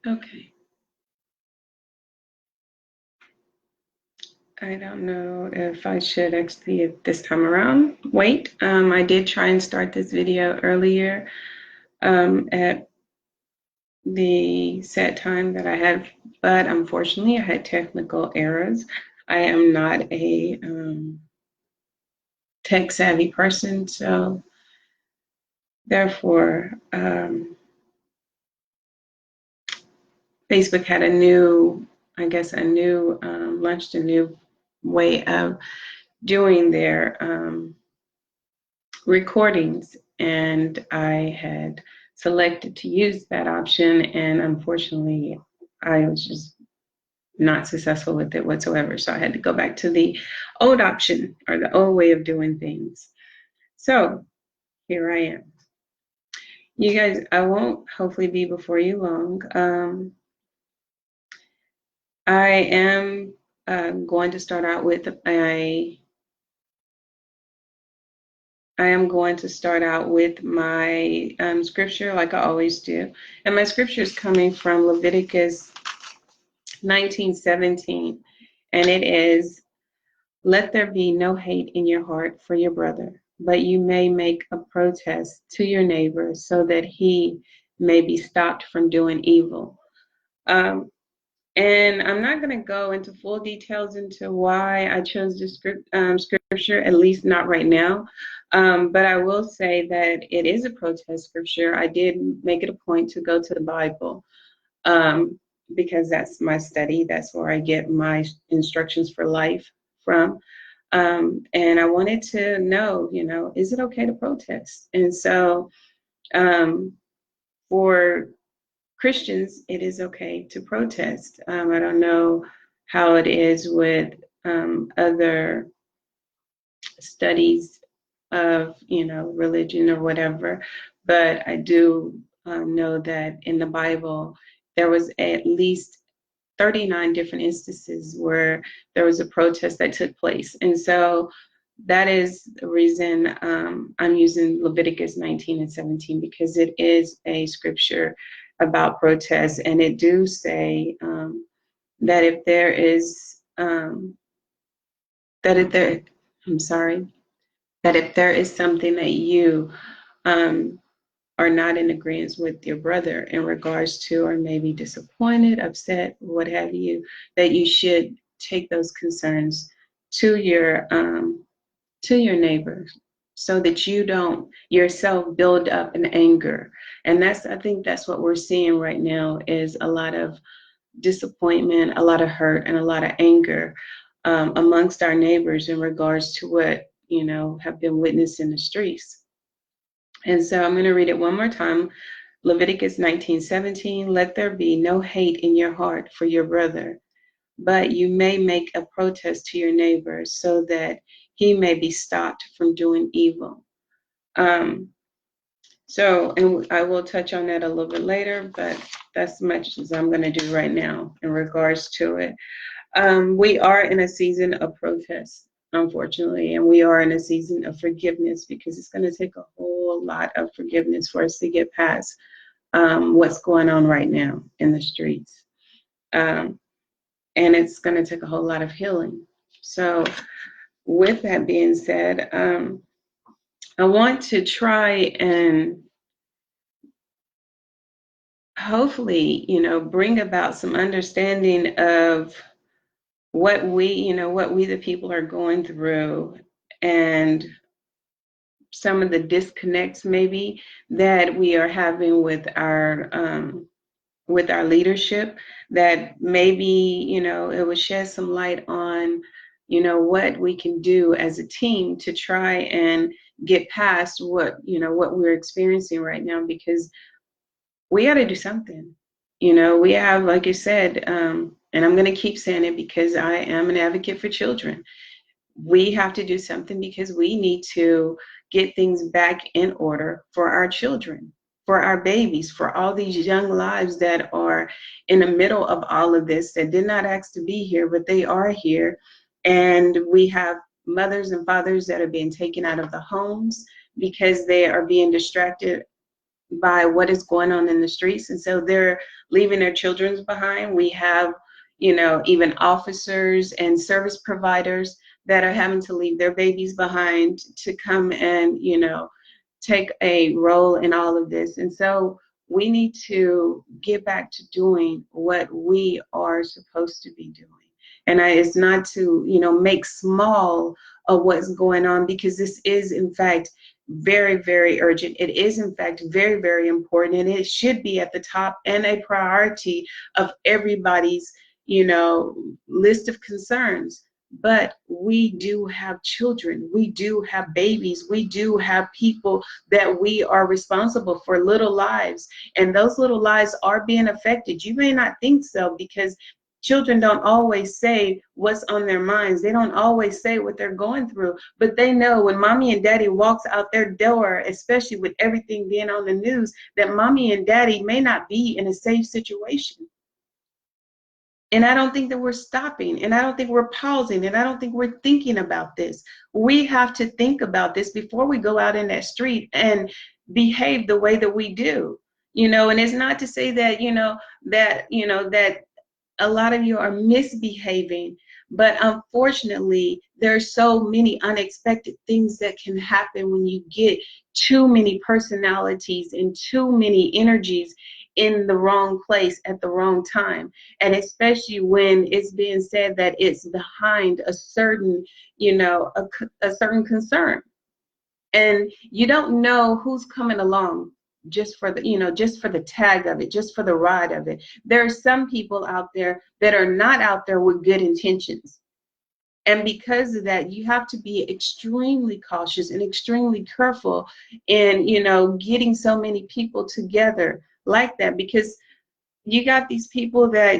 Okay. I don't know if I should actually this time around wait. I did try and start this video earlier at the set time that I had, but unfortunately I had technical errors. I am not a tech savvy person, so therefore Facebook had a new, I guess, launched a new way of doing their recordings, and I had selected to use that option, and unfortunately I was just not successful with it whatsoever. So I had to go back to the old option or the old way of doing things. So here I am. You guys, I won't hopefully be before you long. I am going to start out with I am going to start out with my scripture like I always do. And my scripture is coming from Leviticus 19:17. And it is, let there be no hate in your heart for your brother, but you may make a protest to your neighbor so that he may be stopped from doing evil. And I'm not going to go into full details into why I chose this scripture, at least not right now. But I will say that it is a protest scripture. I did make it a point to go to the Bible because that's my study. That's where I get my instructions for life from. And I wanted to know, is it okay to protest? And so for Christians, it is okay to protest. I don't know how it is with other studies of, religion or whatever, but I do know that in the Bible, there was at least 39 different instances where there was a protest that took place. And so that is the reason I'm using Leviticus 19 and 17, because it is a scripture about protest, and it do say that if there is that if there I'm sorry that if there is something that you um, are not in agreement with your brother in regards to, or maybe disappointed, upset, what have you, that you should take those concerns to your neighbors, so that you don't yourself build up an anger. And I think that's what we're seeing right now, is a lot of disappointment, a lot of hurt, and a lot of anger amongst our neighbors in regards to what have been witnessed in the streets. And so I'm going to read it one more time. Leviticus 19:17, let there be no hate in your heart for your brother, but you may make a protest to your neighbor so that he may be stopped from doing evil. And I will touch on that a little bit later, but that's as much as I'm going to do right now in regards to it. We are in a season of protest, unfortunately, and we are in a season of forgiveness, because it's going to take a whole lot of forgiveness for us to get past what's going on right now in the streets. And it's going to take a whole lot of healing. So with that being said, I want to try and hopefully, bring about some understanding of what we the people are going through, and some of the disconnects maybe that we are having with our leadership, that maybe it would shed some light on what we can do as a team to try and get past what we're experiencing right now, because we got to do something. We have, like I said, and I'm going to keep saying it because I am an advocate for children. We have to do something, because we need to get things back in order for our children, for our babies, for all these young lives that are in the middle of all of this, that did not ask to be here, but they are here. And we have mothers and fathers that are being taken out of the homes because they are being distracted by what is going on in the streets. And so they're leaving their children behind. We have, even officers and service providers that are having to leave their babies behind to come and, take a role in all of this. And so we need to get back to doing what we are supposed to be doing. And it's not to, make small of what's going on, because this is, in fact, very, very urgent. It is, in fact, very, very important. And it should be at the top and a priority of everybody's, list of concerns. But we do have children, we do have babies, we do have people that we are responsible for, little lives, and those little lives are being affected. You may not think so, because children don't always say what's on their minds. They don't always say what they're going through, but they know when mommy and daddy walks out their door, especially with everything being on the news, that mommy and daddy may not be in a safe situation. And I don't think that we're stopping, and I don't think we're pausing, and I don't think we're thinking about this. We have to think about this before we go out in that street and behave the way that we do. And it's not to say that, that a lot of you are misbehaving, but unfortunately, there are so many unexpected things that can happen when you get too many personalities and too many energies in the wrong place at the wrong time. And especially when it's being said that it's behind a certain, a certain concern. And you don't know who's coming along just for the, just for the tag of it, just for the ride of it. There are some people out there that are not out there with good intentions. And because of that, you have to be extremely cautious and extremely careful in, getting so many people together like that, because you got these people that,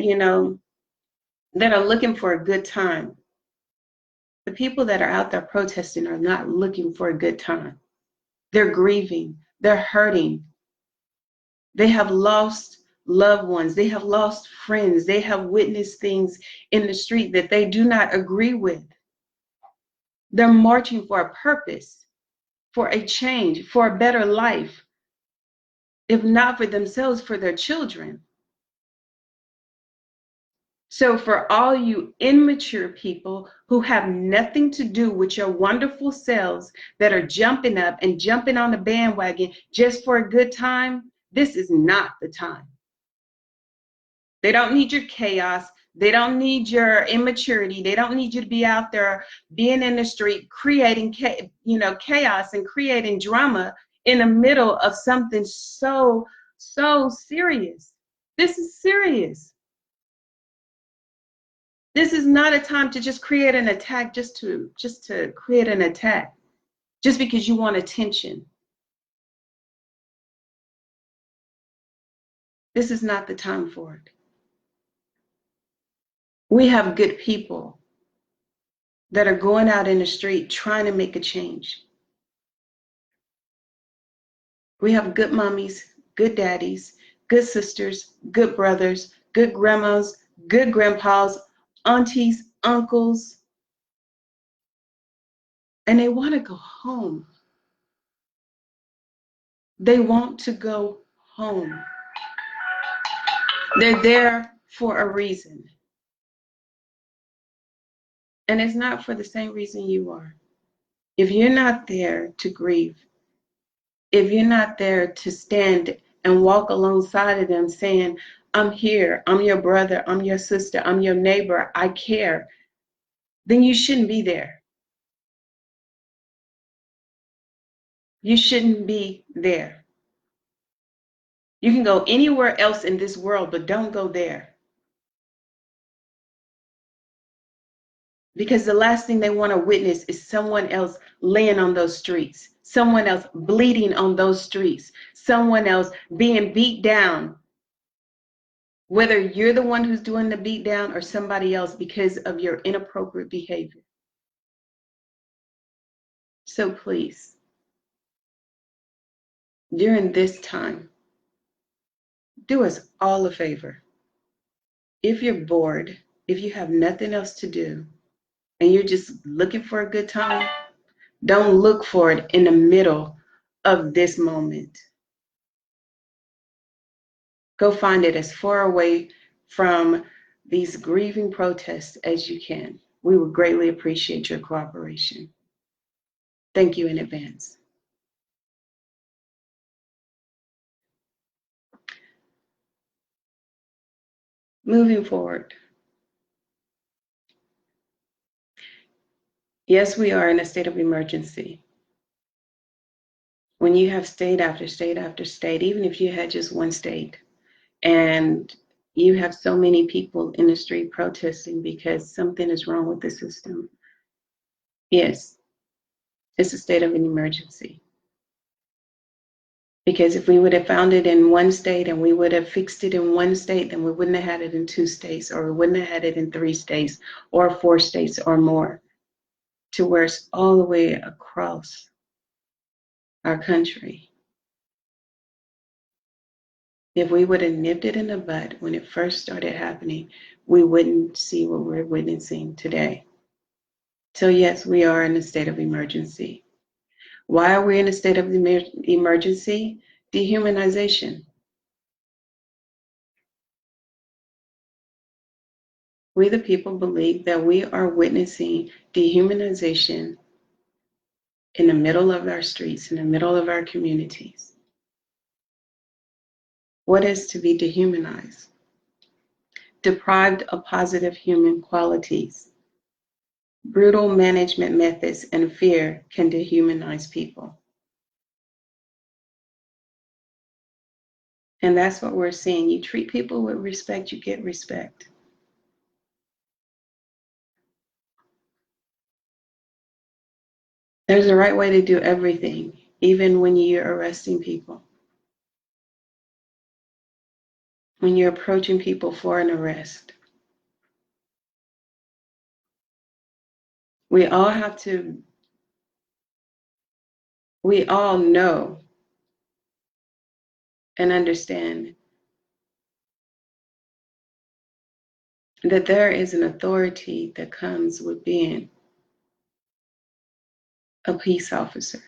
that are looking for a good time. The people that are out there protesting are not looking for a good time. They're grieving. They're hurting. They have lost loved ones. They have lost friends. They have witnessed things in the street that they do not agree with. They're marching for a purpose, for a change, for a better life. If not for themselves, for their children. So for all you immature people who have nothing to do with your wonderful selves, that are jumping up and jumping on the bandwagon just for a good time, this is not the time. They don't need your chaos. They don't need your immaturity. They don't need you to be out there being in the street creating chaos and creating drama in the middle of something so serious. This is serious. This is not a time to just create an attack just to create an attack, just because you want attention. This is not the time for it. We have good people that are going out in the street trying to make a change. We have good mommies, good daddies, good sisters, good brothers, good grandmas, good grandpas, aunties, uncles, and they want to go home. They want to go home. They're there for a reason. And it's not for the same reason you are. If you're not there to grieve, if you're not there to stand and walk alongside of them saying, I'm here, I'm your brother, I'm your sister, I'm your neighbor, I care, then you shouldn't be there. You shouldn't be there. You can go anywhere else in this world, but don't go there. Because the last thing they want to witness is someone else laying on those streets, someone else bleeding on those streets, someone else being beat down, whether you're the one who's doing the beat down or somebody else because of your inappropriate behavior. So please, during this time, do us all a favor. If you're bored, if you have nothing else to do, and you're just looking for a good time, don't look for it in the middle of this moment. Go find it as far away from these grieving protests as you can. We would greatly appreciate your cooperation. Thank you in advance. Moving forward. Yes, we are in a state of emergency. When you have state after state after state, even if you had just one state, and you have so many people in the street protesting because something is wrong with the system, yes, it's a state of an emergency. Because if we would have found it in one state and we would have fixed it in one state, then we wouldn't have had it in 2 states, or we wouldn't have had it in 3 states or 4 states or more, to where it's all the way across our country. If we would have nipped it in the bud when it first started happening, we wouldn't see what we're witnessing today. So yes, we are in a state of emergency. Why are we in a state of emergency? Dehumanization. We the people believe that we are witnessing dehumanization in the middle of our streets, in the middle of our communities. What is to be dehumanized? Deprived of positive human qualities. Brutal management methods and fear can dehumanize people. And that's what we're seeing. You treat people with respect, you get respect. There's a right way to do everything, even when you're arresting people. When you're approaching people for an arrest. We all know and understand that there is an authority that comes with being a peace officer.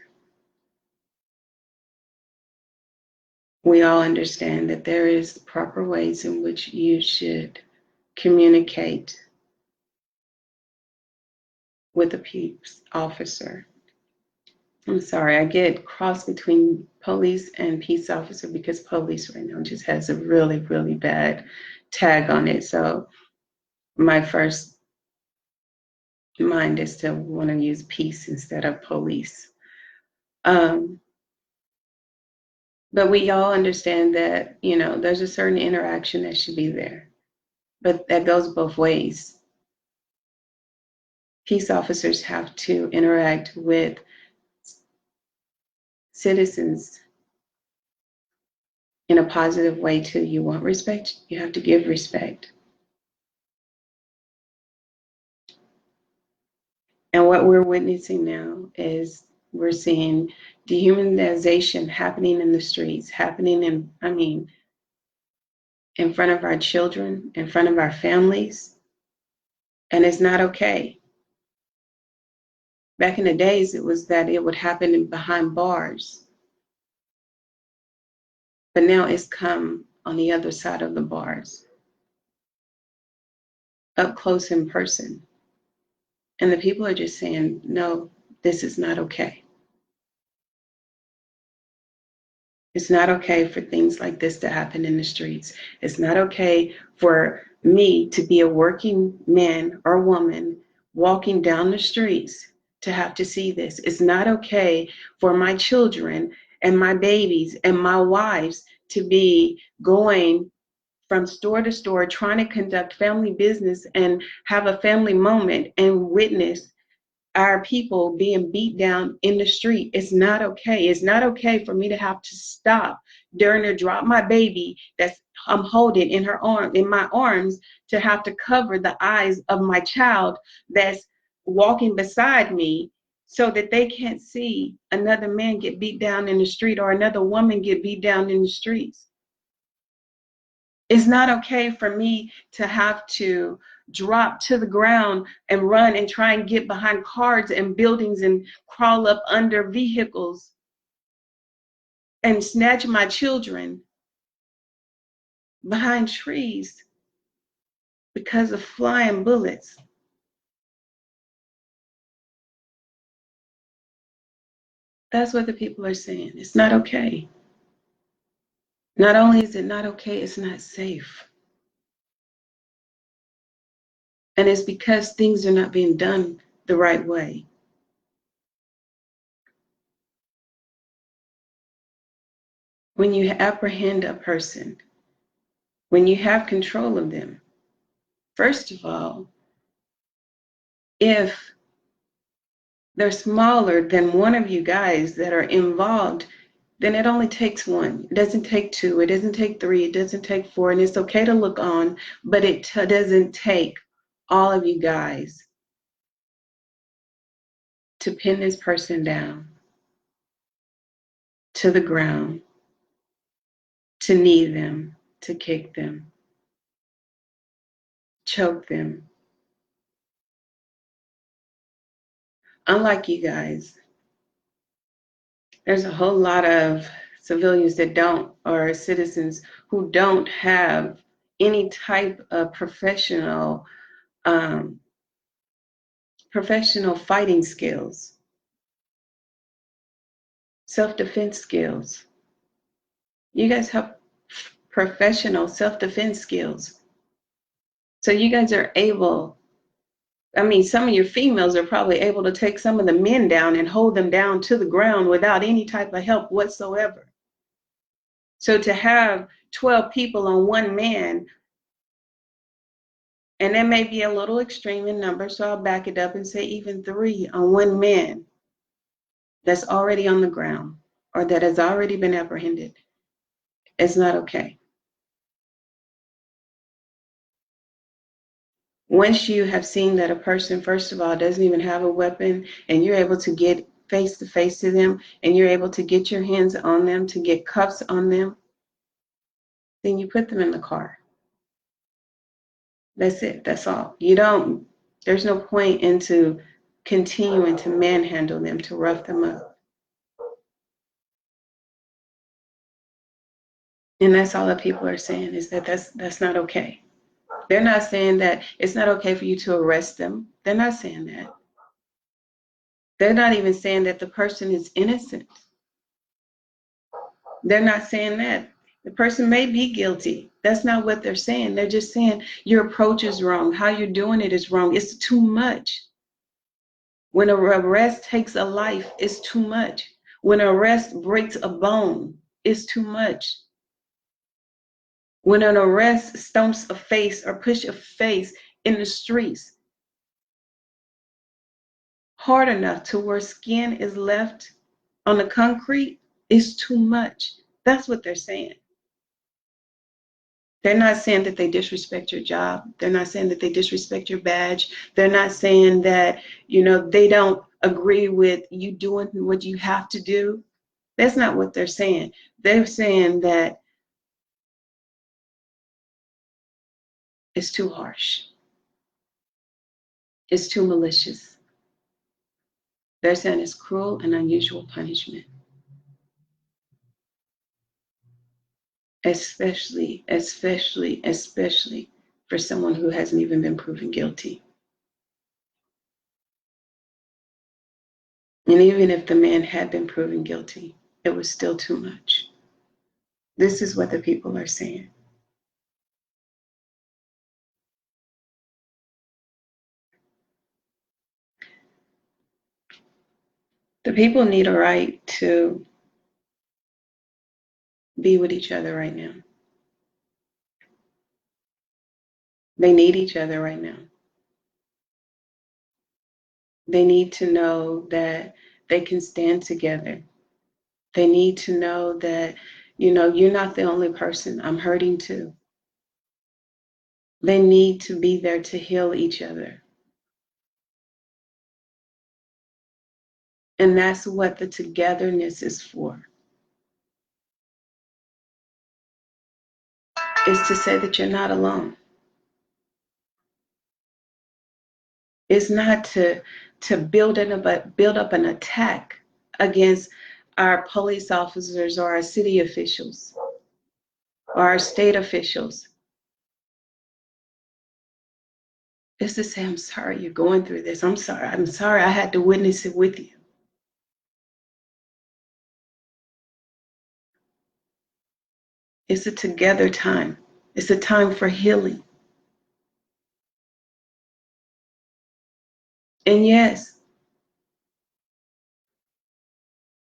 We all understand that there is proper ways in which you should communicate with a peace officer. I'm sorry, I get crossed between police and peace officer because police right now just has a really, really bad tag on it. So my first mind is to want to use peace instead of police. But we all understand that, there's a certain interaction that should be there. But that goes both ways. Peace officers have to interact with citizens in a positive way too. You want respect, you have to give respect. And what we're witnessing now is we're seeing dehumanization happening in the streets, happening in front of our children, in front of our families, and it's not okay. Back in the days, it was that it would happen behind bars, but now it's come on the other side of the bars, up close in person. And the people are just saying, no, this is not okay. It's not okay for things like this to happen in the streets. It's not okay for me to be a working man or woman walking down the streets to have to see this. It's not okay for my children and my babies and my wives to be going from store to store trying to conduct family business and have a family moment and witness our people being beat down in the street. It's not okay. It's not okay for me to have to stop during to drop my baby that's I'm holding in my arms, to have to cover the eyes of my child that's walking beside me so that they can't see another man get beat down in the street or another woman get beat down in the streets. It's not okay for me to have to drop to the ground and run and try and get behind cars and buildings and crawl up under vehicles and snatch my children behind trees because of flying bullets. That's what the people are saying. It's not okay. Not only is it not okay, it's not safe. And it's because things are not being done the right way. When you apprehend a person, when you have control of them, first of all, if they're smaller than one of you guys that are involved, then it only takes one. It doesn't take two. It doesn't take three. It doesn't take four. And it's okay to look on, but it doesn't take all of you guys to pin this person down to the ground, to knee them, to kick them, choke them. Unlike you guys, there's a whole lot of civilians that don't, or citizens who don't have any type of professional fighting skills, self-defense skills. You guys have professional self-defense skills. So you guys are able, some of your females are probably able to take some of the men down and hold them down to the ground without any type of help whatsoever. So to have 12 people on one man, and that may be a little extreme in number, so I'll back it up and say even 3 on one man that's already on the ground or that has already been apprehended, it's not okay. Once you have seen that a person, first of all, doesn't even have a weapon, and you're able to get face to face to them, and you're able to get your hands on them, to get cuffs on them, then you put them in the car. That's it. That's all. There's no point into continuing to manhandle them, to rough them up. And that's all that people are saying, is that that's not okay. They're not saying that it's not okay for you to arrest them. They're not saying that. They're not even saying that the person is innocent. They're not saying that. The person may be guilty. That's not what they're saying. They're just saying your approach is wrong. How you're doing it is wrong. It's too much. When an arrest takes a life, it's too much. When an arrest breaks a bone, it's too much. When an arrest stumps a face or push a face in the streets hard enough to where skin is left on the concrete, it's too much. That's what they're saying. They're not saying that they disrespect your job. They're not saying that they disrespect your badge. They're not saying that, they don't agree with you doing what you have to do. That's not what they're saying. They're saying that it's too harsh. It's too malicious. They're saying it's cruel and unusual punishment. Especially for someone who hasn't even been proven guilty. And even if the man had been proven guilty, it was still too much. This is what the people are saying. The people need a right to be with each other right now. They need each other right now. They need to know that they can stand together. They need to know that, you're not the only person. I'm hurting too. They need to be there to heal each other. And that's what the togetherness is for. Is to say that you're not alone. It's not to build up an attack against our police officers or our city officials. or our state officials, is to say, I'm sorry you're going through this. I'm sorry. I'm sorry I had to witness it with you. It's a together time. It's a time for healing. And yes,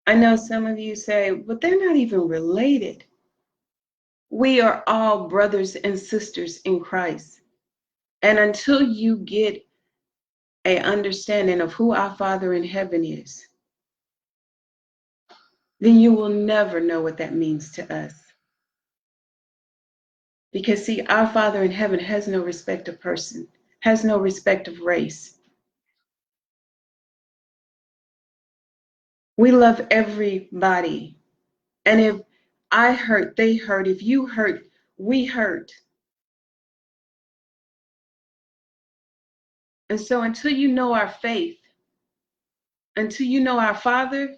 I know some of you say, but they're not even related. We are all brothers and sisters in Christ. And until you get an understanding of who our Father in heaven is, then you will never know what that means to us. Because see, our Father in heaven has no respect of person, has no respect of race. We love everybody. And if I hurt, they hurt. If you hurt, we hurt. And so until you know our faith, until you know our Father,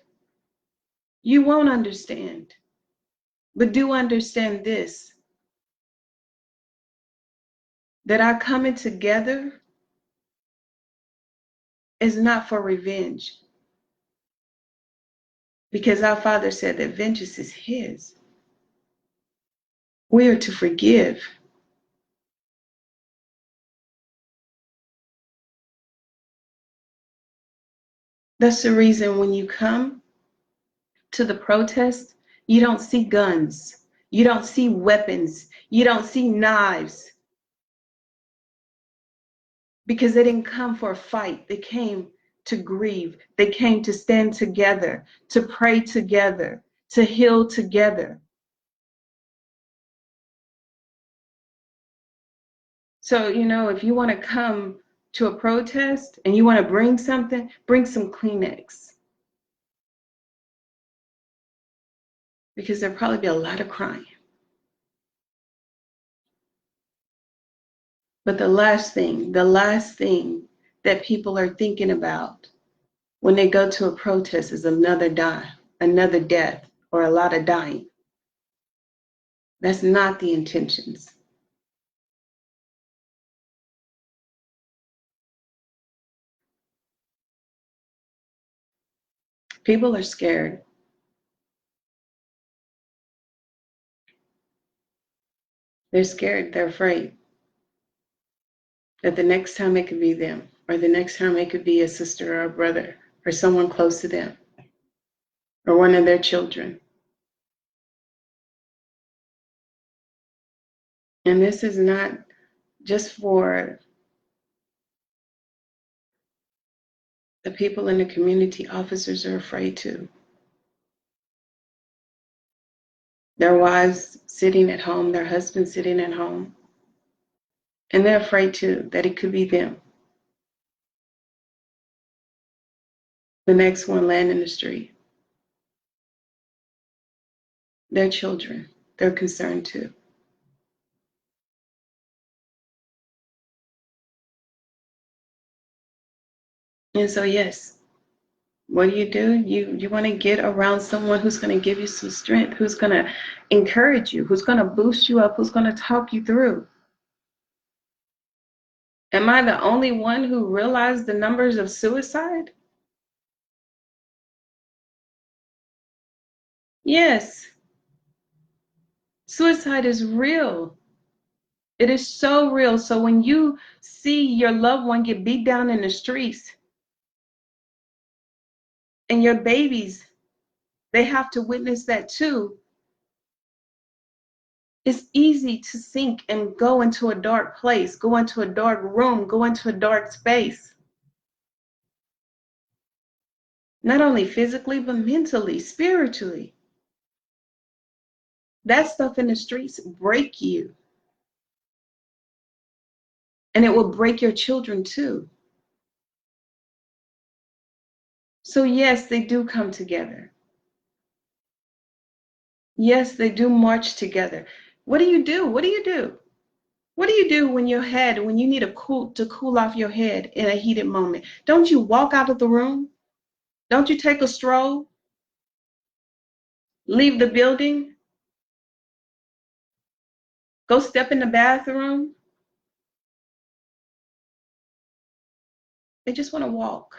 you won't understand. But do understand this, that our coming together is not for revenge. Because our Father said that vengeance is His. We are to forgive. That's the reason when you come to the protest, you don't see guns. You don't see weapons. You don't see knives. Because they didn't come for a fight. They came to grieve. They came to stand together, to pray together, to heal together. So, if you want to come to a protest and you want to bring something, bring some Kleenex. Because there'll probably be a lot of crying. But the last thing that people are thinking about when they go to a protest is another death, or a lot of dying. That's not the intentions. People are scared. They're scared. They're afraid that the next time it could be them, or the next time it could be a sister or a brother or someone close to them, or one of their children. And this is not just for the people in the community. Officers are afraid too. Their wives sitting at home, their husbands sitting at home. And they're afraid too that it could be them. The next one laying in the street. Their children, they're concerned too. And so yes, what do? You want to get around someone who's going to give you some strength, who's going to encourage you, who's going to boost you up, who's going to talk you through. Am I the only one who realized the numbers of suicide? Yes. Suicide is real. It is so real. So when you see your loved one get beat down in the streets and your babies, they have to witness that too. It's easy to sink and go into a dark place, go into a dark room, go into a dark space. Not only physically, but mentally, spiritually. That stuff in the streets break you. And it will break your children too. So yes, they do come together. Yes, they do march together. What do you do? What do you do? What do you do when when you need to cool off your head in a heated moment? Don't you walk out of the room? Don't you take a stroll? Leave the building? go step in the bathroom. They just want to walk.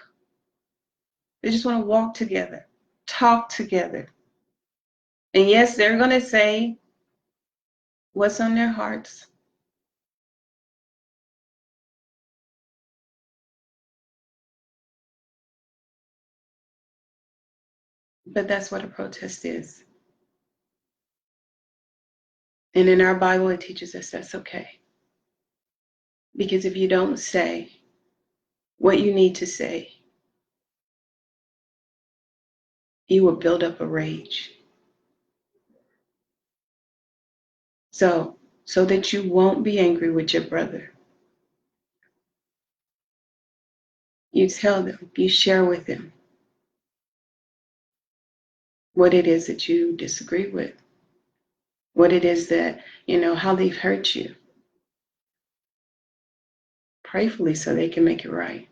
They just want to walk together, talk together. And yes, they're going to say what's on their hearts. But that's what a protest is. And in our Bible, it teaches us that's okay. Because if you don't say what you need to say, you will build up a rage. So that you won't be angry with your brother, you tell them, you share with them what it is that you disagree with, what it is that, how they've hurt you. Prayerfully so they can make it right.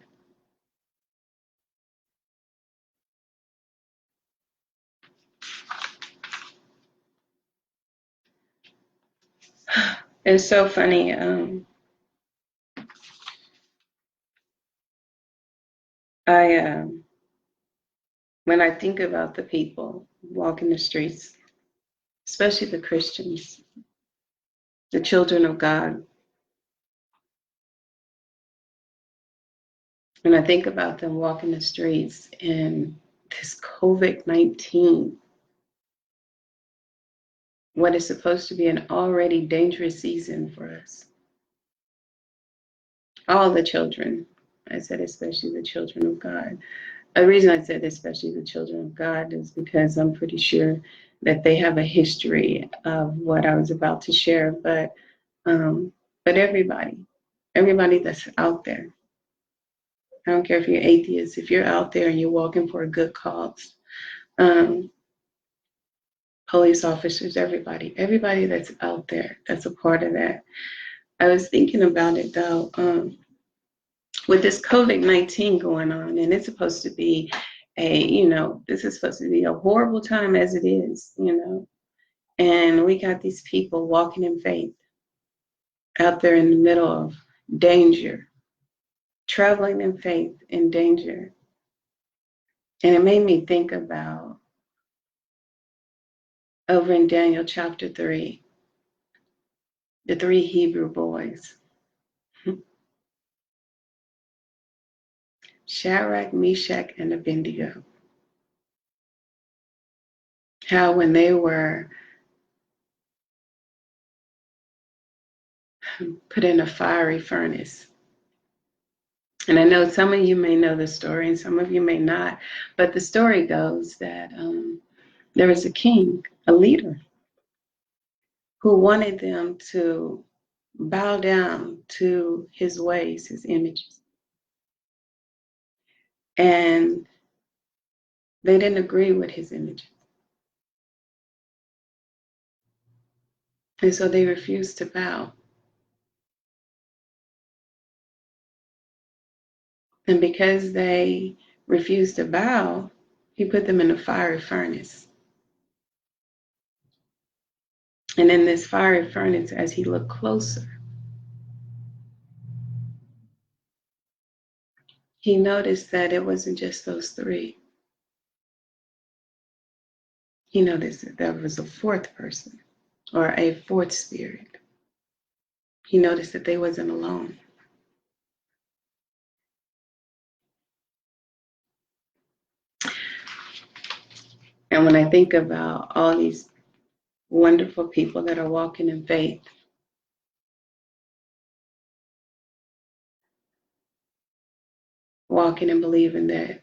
It's so funny. When I think about the people walking the streets, especially the Christians, the children of God, when I think about them walking the streets in this COVID-19, what is supposed to be an already dangerous season for us. All the children, I said especially the children of God. The reason I said especially the children of God is because I'm pretty sure that they have a history of what I was about to share, but everybody that's out there, I don't care if you're atheist, if you're out there and you're walking for a good cause, police officers, everybody that's out there, that's a part of that. I was thinking about it though, with this COVID-19 going on, and it's supposed to be this is supposed to be a horrible time as it is, and we got these people walking in faith out there in the middle of danger, traveling in faith in danger. And it made me think about over in Daniel chapter 3, the 3 Hebrew boys, Shadrach, Meshach, and Abednego. How when they were put in a fiery furnace. And I know some of you may know the story and some of you may not, but the story goes that there was a king, a leader, who wanted them to bow down to his ways, his images. And they didn't agree with his images. And so they refused to bow. And because they refused to bow, he put them in a fiery furnace. And in this fiery furnace, as he looked closer, he noticed that it wasn't just those 3. He noticed that there was a 4th person or a 4th spirit. He noticed that they wasn't alone. And when I think about all these wonderful people that are walking in faith, walking and believing that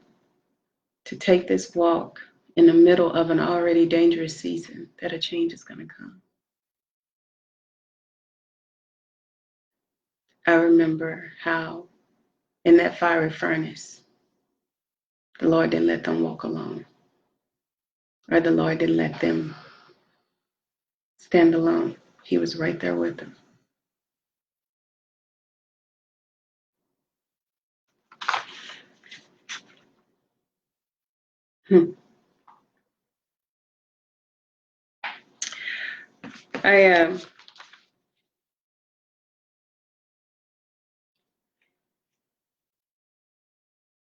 to take this walk in the middle of an already dangerous season, that a change is going to come. I remember how in that fiery furnace, the Lord didn't let them walk alone, or the Lord didn't let them stand alone. He was right there with them.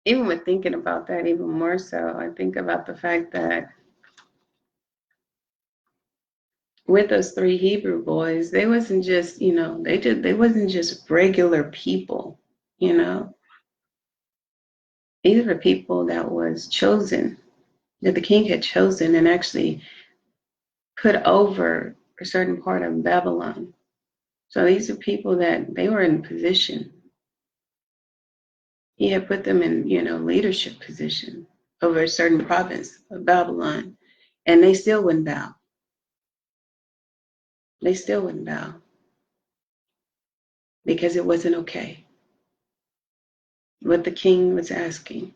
even with thinking about that even more so, I think about the fact that with those three Hebrew boys, they wasn't just, they wasn't just regular people, you know. These were people that was chosen, that the king had chosen and actually put over a certain part of Babylon. So these are people that they were in position. He had put them in, leadership position over a certain province of Babylon, and they still wouldn't bow. They still wouldn't bow because it wasn't okay. What the king was asking,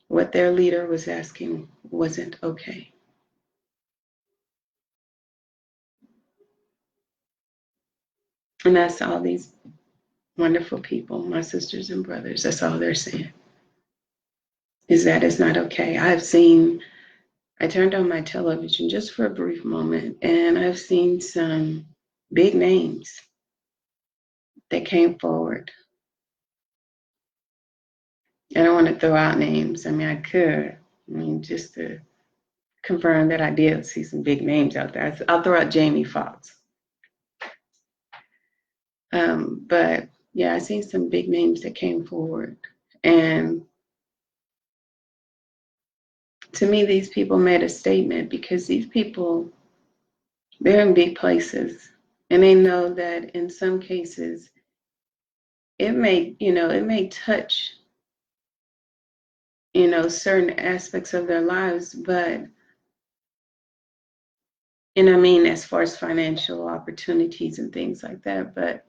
what their leader was asking, wasn't okay. And that's all these wonderful people, my sisters and brothers, that's all they're saying, is that it's not okay. I turned on my television just for a brief moment, and I've seen some big names that came forward. I don't want to throw out names. I mean, I could. Just to confirm that I did see some big names out there. I'll throw out Jamie Foxx. But yeah, I seen some big names that came forward. And to me, these people made a statement because these people, they're in big places. And they know that in some cases, it may touch, certain aspects of their lives, but, and I mean, as far as financial opportunities and things like that, but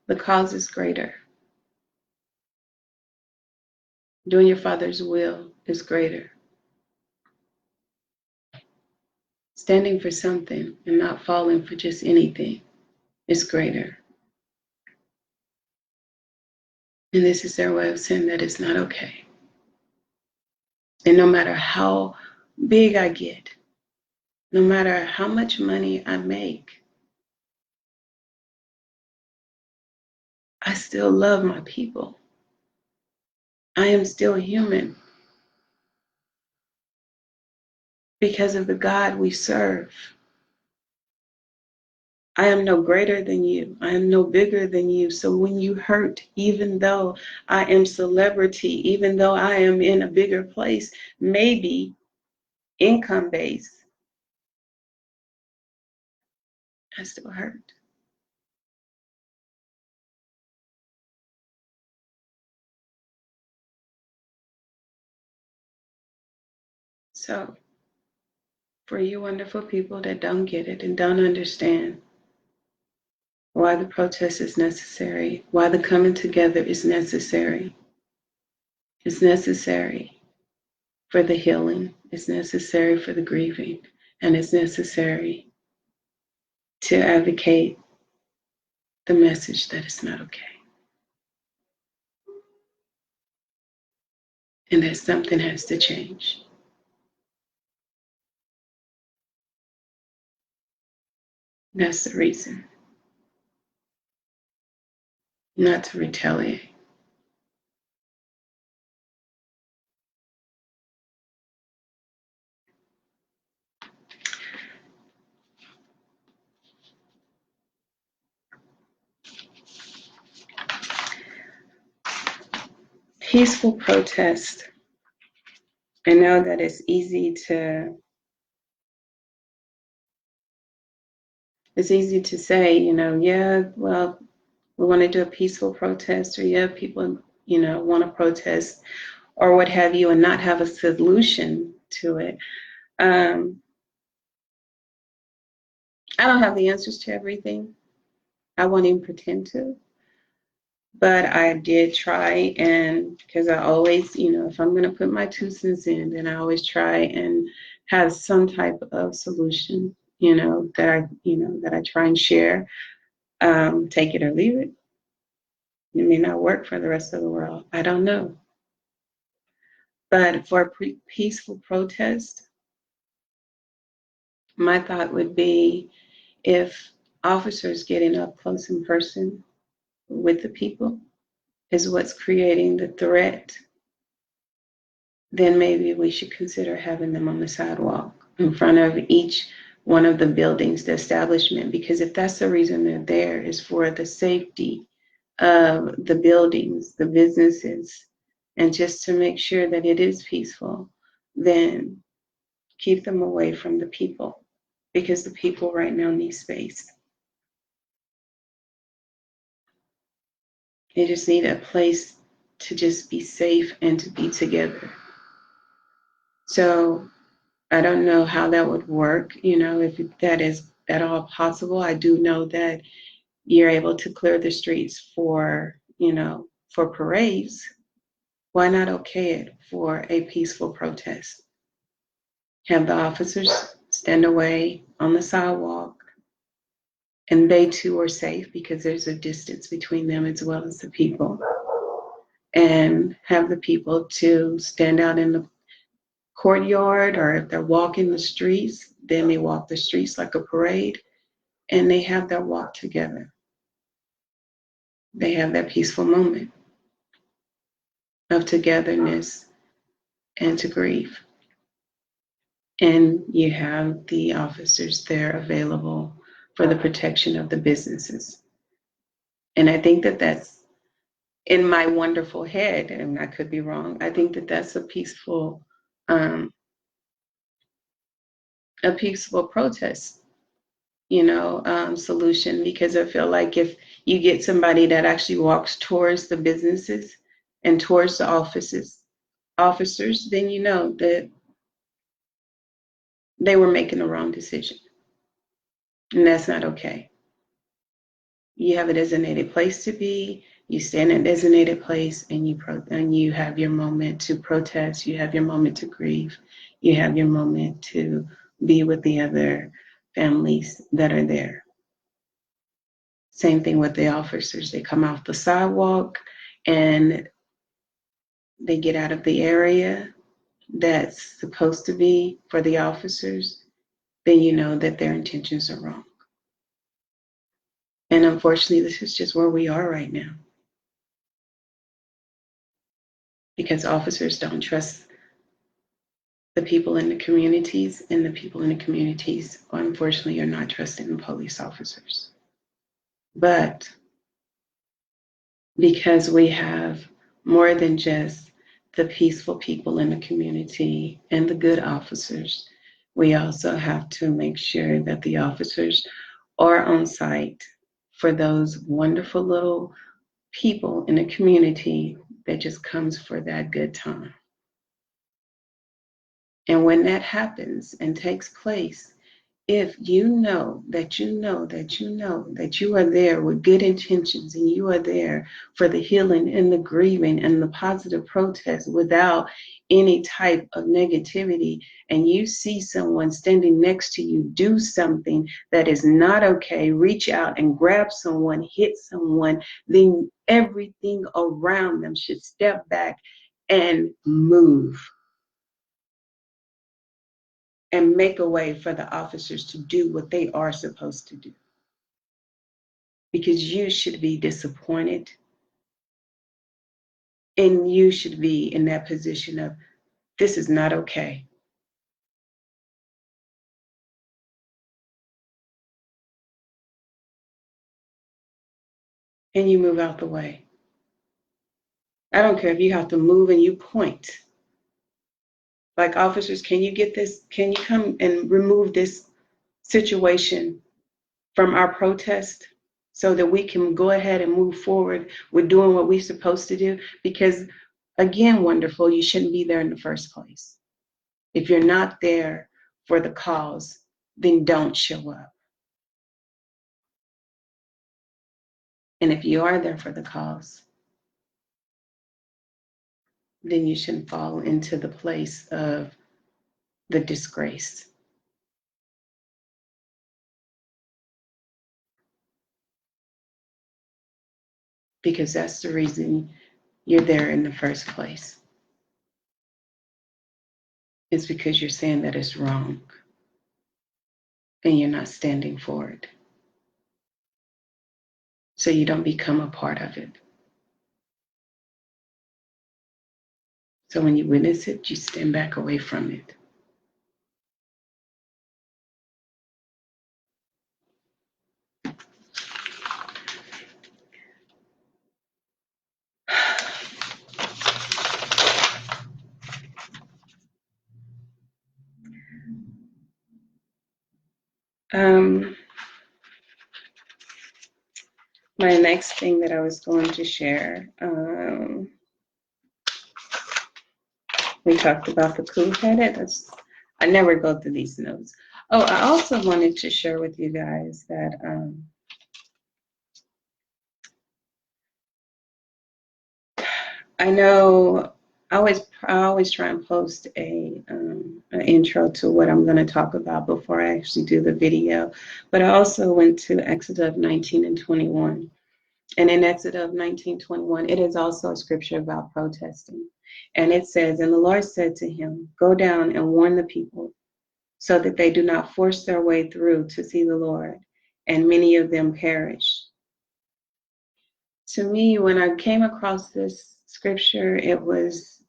the cause is greater. Doing your Father's will is greater. Standing for something and not falling for just anything is greater. And this is their way of saying that it's not okay. And no matter how big I get, no matter how much money I make, I still love my people. I am still human because of the God we serve. I am no greater than you. I am no bigger than you. So when you hurt, even though I am celebrity, even though I am in a bigger place, maybe income based, I still hurt. So for you wonderful people that don't get it and don't understand why the protest is necessary, why the coming together is necessary, it's necessary for the healing, it's necessary for the grieving, and it's necessary to advocate the message that it's not okay. And that something has to change. That's the reason. Not to retaliate. Peaceful protest. I know that it's easy to say, yeah, well, we want to do a peaceful protest, or yeah, people, want to protest or what have you, and not have a solution to it. I don't have the answers to everything. I won't even pretend to. But I did try, and because I always, if I'm going to put my 2 cents in, then I always try and have some type of solution, that I try and share. Take it or leave it. It may not work for the rest of the world. I don't know. But for a peaceful protest, my thought would be if officers getting up close and personal with the people is what's creating the threat, then maybe we should consider having them on the sidewalk in front of each one of the buildings, the establishment, because if that's the reason they're there is for the safety of the buildings, the businesses, and just to make sure that it is peaceful, then keep them away from the people because the people right now need space. They just need a place to just be safe and to be together. So I don't know how that would work, if that is at all possible. I do know that you're able to clear the streets for parades. Why not okay it for a peaceful protest? Have the officers stand away on the sidewalk, and they too are safe because there's a distance between them as well as the people. And have the people to stand out in the courtyard, or if they're walking the streets, then they walk the streets like a parade, and they have that walk together. They have that peaceful moment of togetherness and to grieve. And you have the officers there available for the protection of the businesses. And I think that that's in my wonderful head, and I could be wrong. I think that that's a peaceful protest, solution, because I feel like if you get somebody that actually walks towards the businesses and towards the officers, then you know that they were making the wrong decision. And that's not okay. You have a designated place to be, you stay in a designated place, and you have your moment to protest, you have your moment to grieve, you have your moment to be with the other families that are there. Same thing with the officers. They come off the sidewalk and they get out of the area that's supposed to be for the officers, then you know that their intentions are wrong. And unfortunately, this is just where we are right now. Because officers don't trust the people in the communities, and the people in the communities, unfortunately, are not trusting the police officers. But because we have more than just the peaceful people in the community and the good officers, we also have to make sure that the officers are on site for those wonderful little people in the community that just comes for that good time. And when that happens and takes place, if you know that you are there with good intentions, and you are there for the healing and the grieving and the positive protest without any type of negativity, and you see someone standing next to you do something that is not okay, reach out and grab someone, hit someone, then everything around them should step back and move and make a way for the officers to do what they are supposed to do. Because you should be disappointed, and you should be in that position of, this is not okay. And you move out the way. I don't care if you have to move and you point. Like, officers, can you get this? Can you come and remove this situation from our protest so that we can go ahead and move forward with doing what we're supposed to do? Because, again, wonderful, you shouldn't be there in the first place. If you're not there for the cause, then don't show up. And if you are there for the cause, then you shouldn't fall into the place of the disgrace. Because that's the reason you're there in the first place. It's because you're saying that it's wrong and you're not standing for it. so you don't become a part of it. So when you witness it, you stand back away from it. My next thing that I was going to share, we talked about the cool-headed. I never go through these notes. Oh, I also wanted to share with you guys that I know I always try and post an intro to what I'm going to talk about before I actually do the video. But I also went to Exodus 19 and 21. And in Exodus 19:21, it is also a scripture about protesting. And it says, "And the Lord said to him, Go down and warn the people, so that they do not force their way through to see the Lord, and many of them perish." To me, when I came across this scripture, it was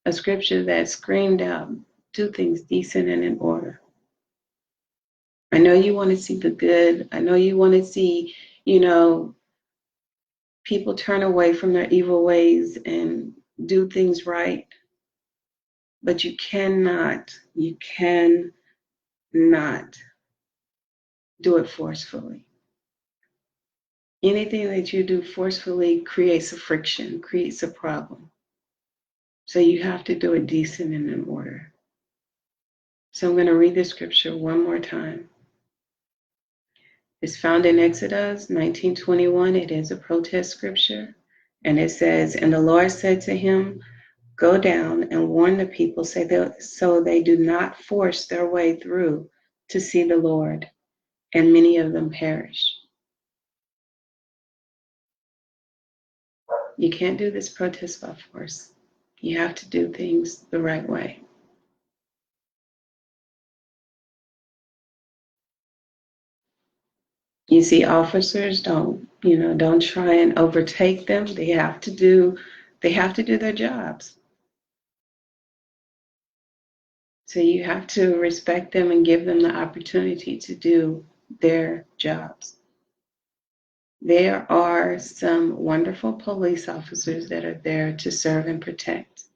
a scripture that screamed out, do things decent and in order. I know you want to see the good. I know you want to see, people turn away from their evil ways and do things right. But you cannot do it forcefully. Anything that you do forcefully creates a friction, creates a problem. So you have to do it decent and in order. So I'm going to read the scripture one more time. It's found in Exodus 19:21. It is a protest scripture. And it says, "And the Lord said to him, Go down and warn the people so they do not force their way through to see the Lord, and many of them perish." You can't do this protest by force. You have to do things the right way. You see, officers don't try and overtake them. They have to do their jobs. So you have to respect them and give them the opportunity to do their jobs. There are some wonderful police officers that are there to serve and protect.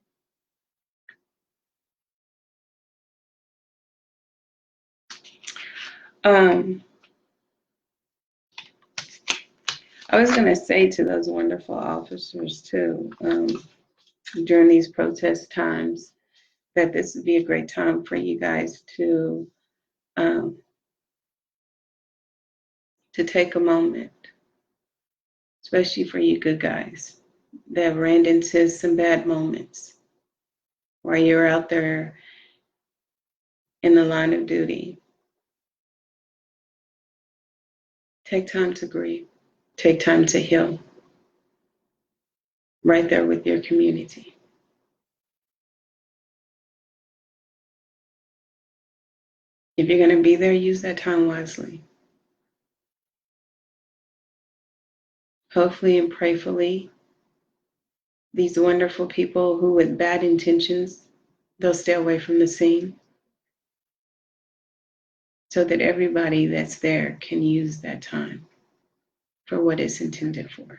I was going to say to those wonderful officers too, during these protest times, that this would be a great time for you guys to take a moment, especially for you good guys that ran into some bad moments while you're out there in the line of duty. Take time to grieve. Take time to heal. Right there with your community. If you're going to be there, use that time wisely. Hopefully and prayerfully, these wonderful people who with bad intentions, they'll stay away from the scene so that everybody that's there can use that time for what it's intended for.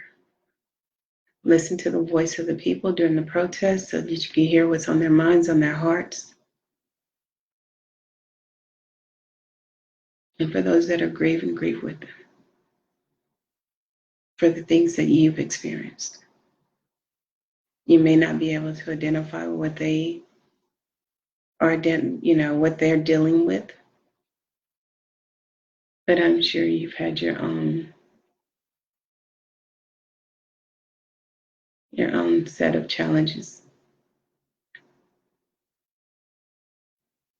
Listen to the voice of the people during the protest so that you can hear what's on their minds, on their hearts. And for those that are grieving, grieve with them for the things that you've experienced. You may not be able to identify what they are, what they're dealing with, but I'm sure you've had your own set of challenges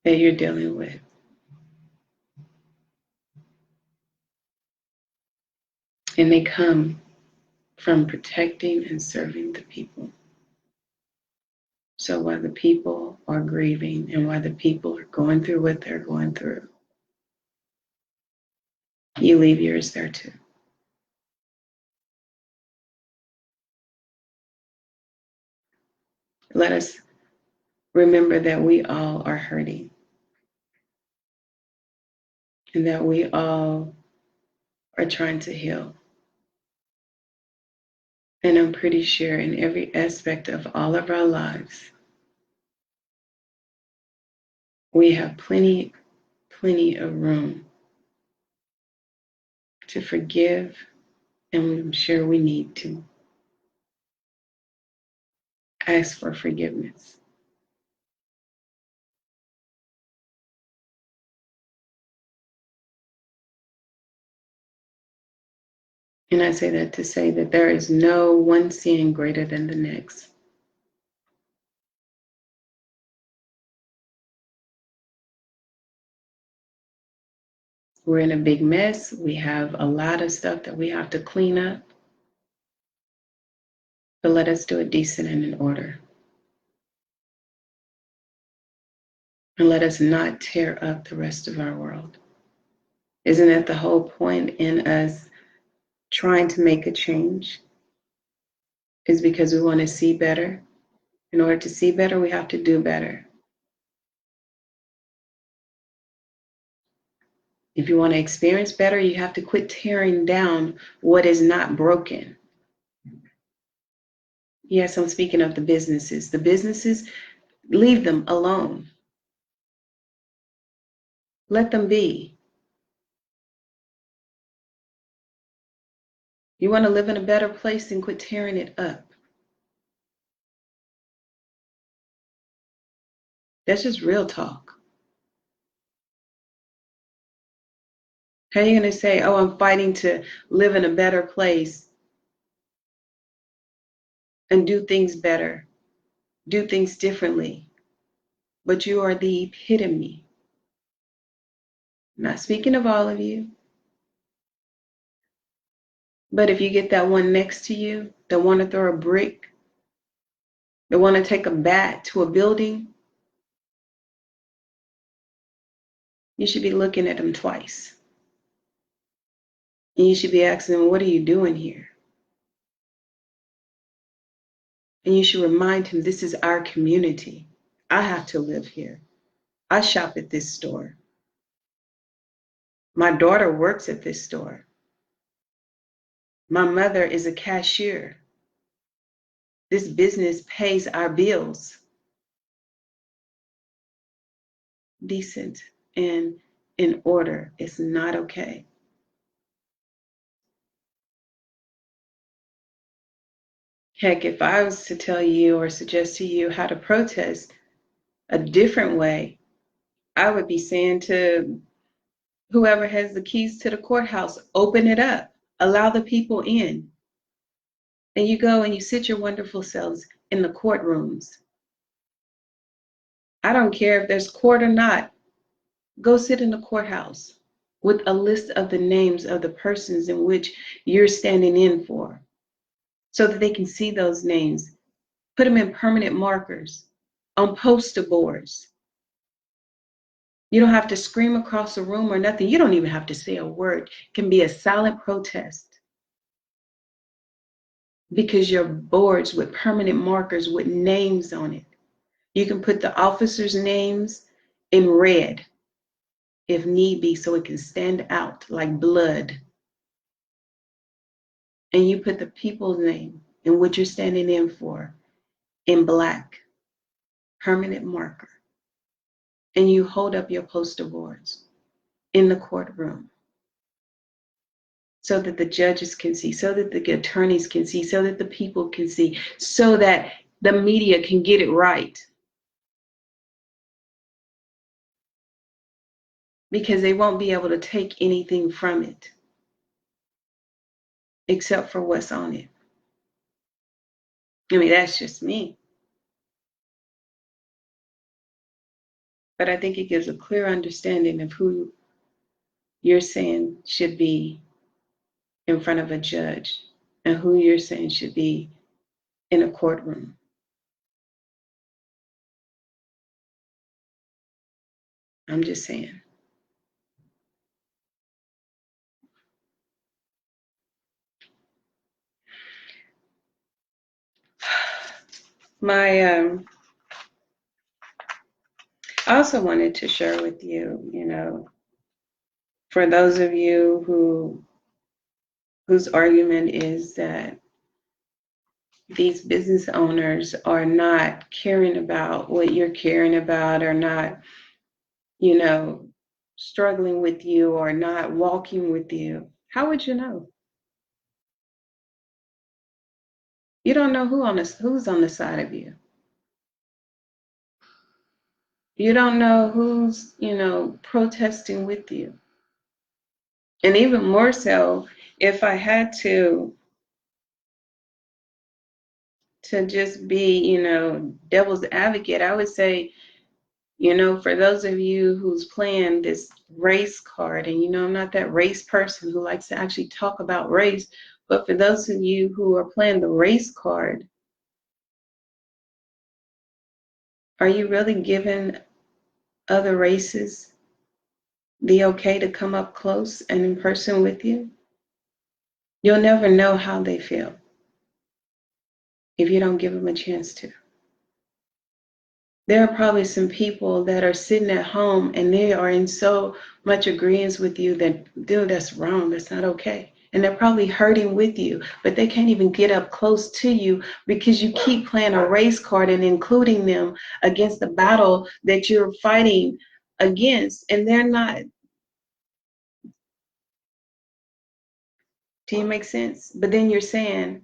that you're dealing with. And they come from protecting and serving the people. So while the people are grieving and while the people are going through what they're going through, you leave yours there too. Let us remember that we all are hurting and that we all are trying to heal. And I'm pretty sure in every aspect of all of our lives, we have plenty of room to forgive, and I'm sure we need to ask for forgiveness. And I say that to say that there is no one sin greater than the next. We're in a big mess. We have a lot of stuff that we have to clean up. But let us do it decent and in order. And let us not tear up the rest of our world. Isn't that the whole point in us trying to make a change? Is because we want to see better. In order to see better, we have to do better. If you want to experience better, you have to quit tearing down what is not broken. Yes, I'm speaking of the businesses. The businesses, leave them alone. Let them be. You want to live in a better place, then quit tearing it up. That's just real talk. How are you going to say, oh, I'm fighting to live in a better place and do things better, do things differently, but you are the epitome? I'm not speaking of all of you, but if you get that one next to you that want to throw a brick, that want to take a bat to a building, you should be looking at them twice. And you should be asking them, what are you doing here? And you should remind him, this is our community. I have to live here. I shop at this store. My daughter works at this store. My mother is a cashier. This business pays our bills. Decent and in order. It's not okay. Heck, if I was to tell you or suggest to you how to protest a different way, I would be saying to whoever has the keys to the courthouse, open it up, allow the people in. And you go and you sit your wonderful selves in the courtrooms. I don't care if there's court or not. Go sit in the courthouse with a list of the names of the persons in which you're standing in for so that they can see those names. Put them in permanent markers on poster boards. You don't have to scream across the room or nothing. You don't even have to say a word. It can be a silent protest because your boards with permanent markers with names on it. You can put the officers' names in red if need be so it can stand out like blood. And you put the people's name and what you're standing in for in black, permanent marker. And you hold up your poster boards in the courtroom so that the judges can see, so that the attorneys can see, so that the people can see, so that the media can get it right. Because they won't be able to take anything from it except for what's on it. I mean, that's just me. But I think it gives a clear understanding of who you're saying should be in front of a judge and who you're saying should be in a courtroom. I'm just saying. I also wanted to share with you, for those of you whose argument is that these business owners are not caring about what you're caring about, or not, struggling with you, or not walking with you. How would you know? You don't know who's on the side of you. You don't know who's, protesting with you. And even more so, if I had to just be, devil's advocate, I would say, for those of you who's playing this race card, and I'm not that race person who likes to actually talk about race, but for those of you who are playing the race card, are you really giving other races the okay to come up close and in person with you? You'll never know how they feel if you don't give them a chance to. There are probably some people that are sitting at home and they are in so much agreement with you that, dude, that's wrong, that's not okay. And they're probably hurting with you, but they can't even get up close to you because you keep playing a race card and including them against the battle that you're fighting against. And they're not. Do you make sense? But then you're saying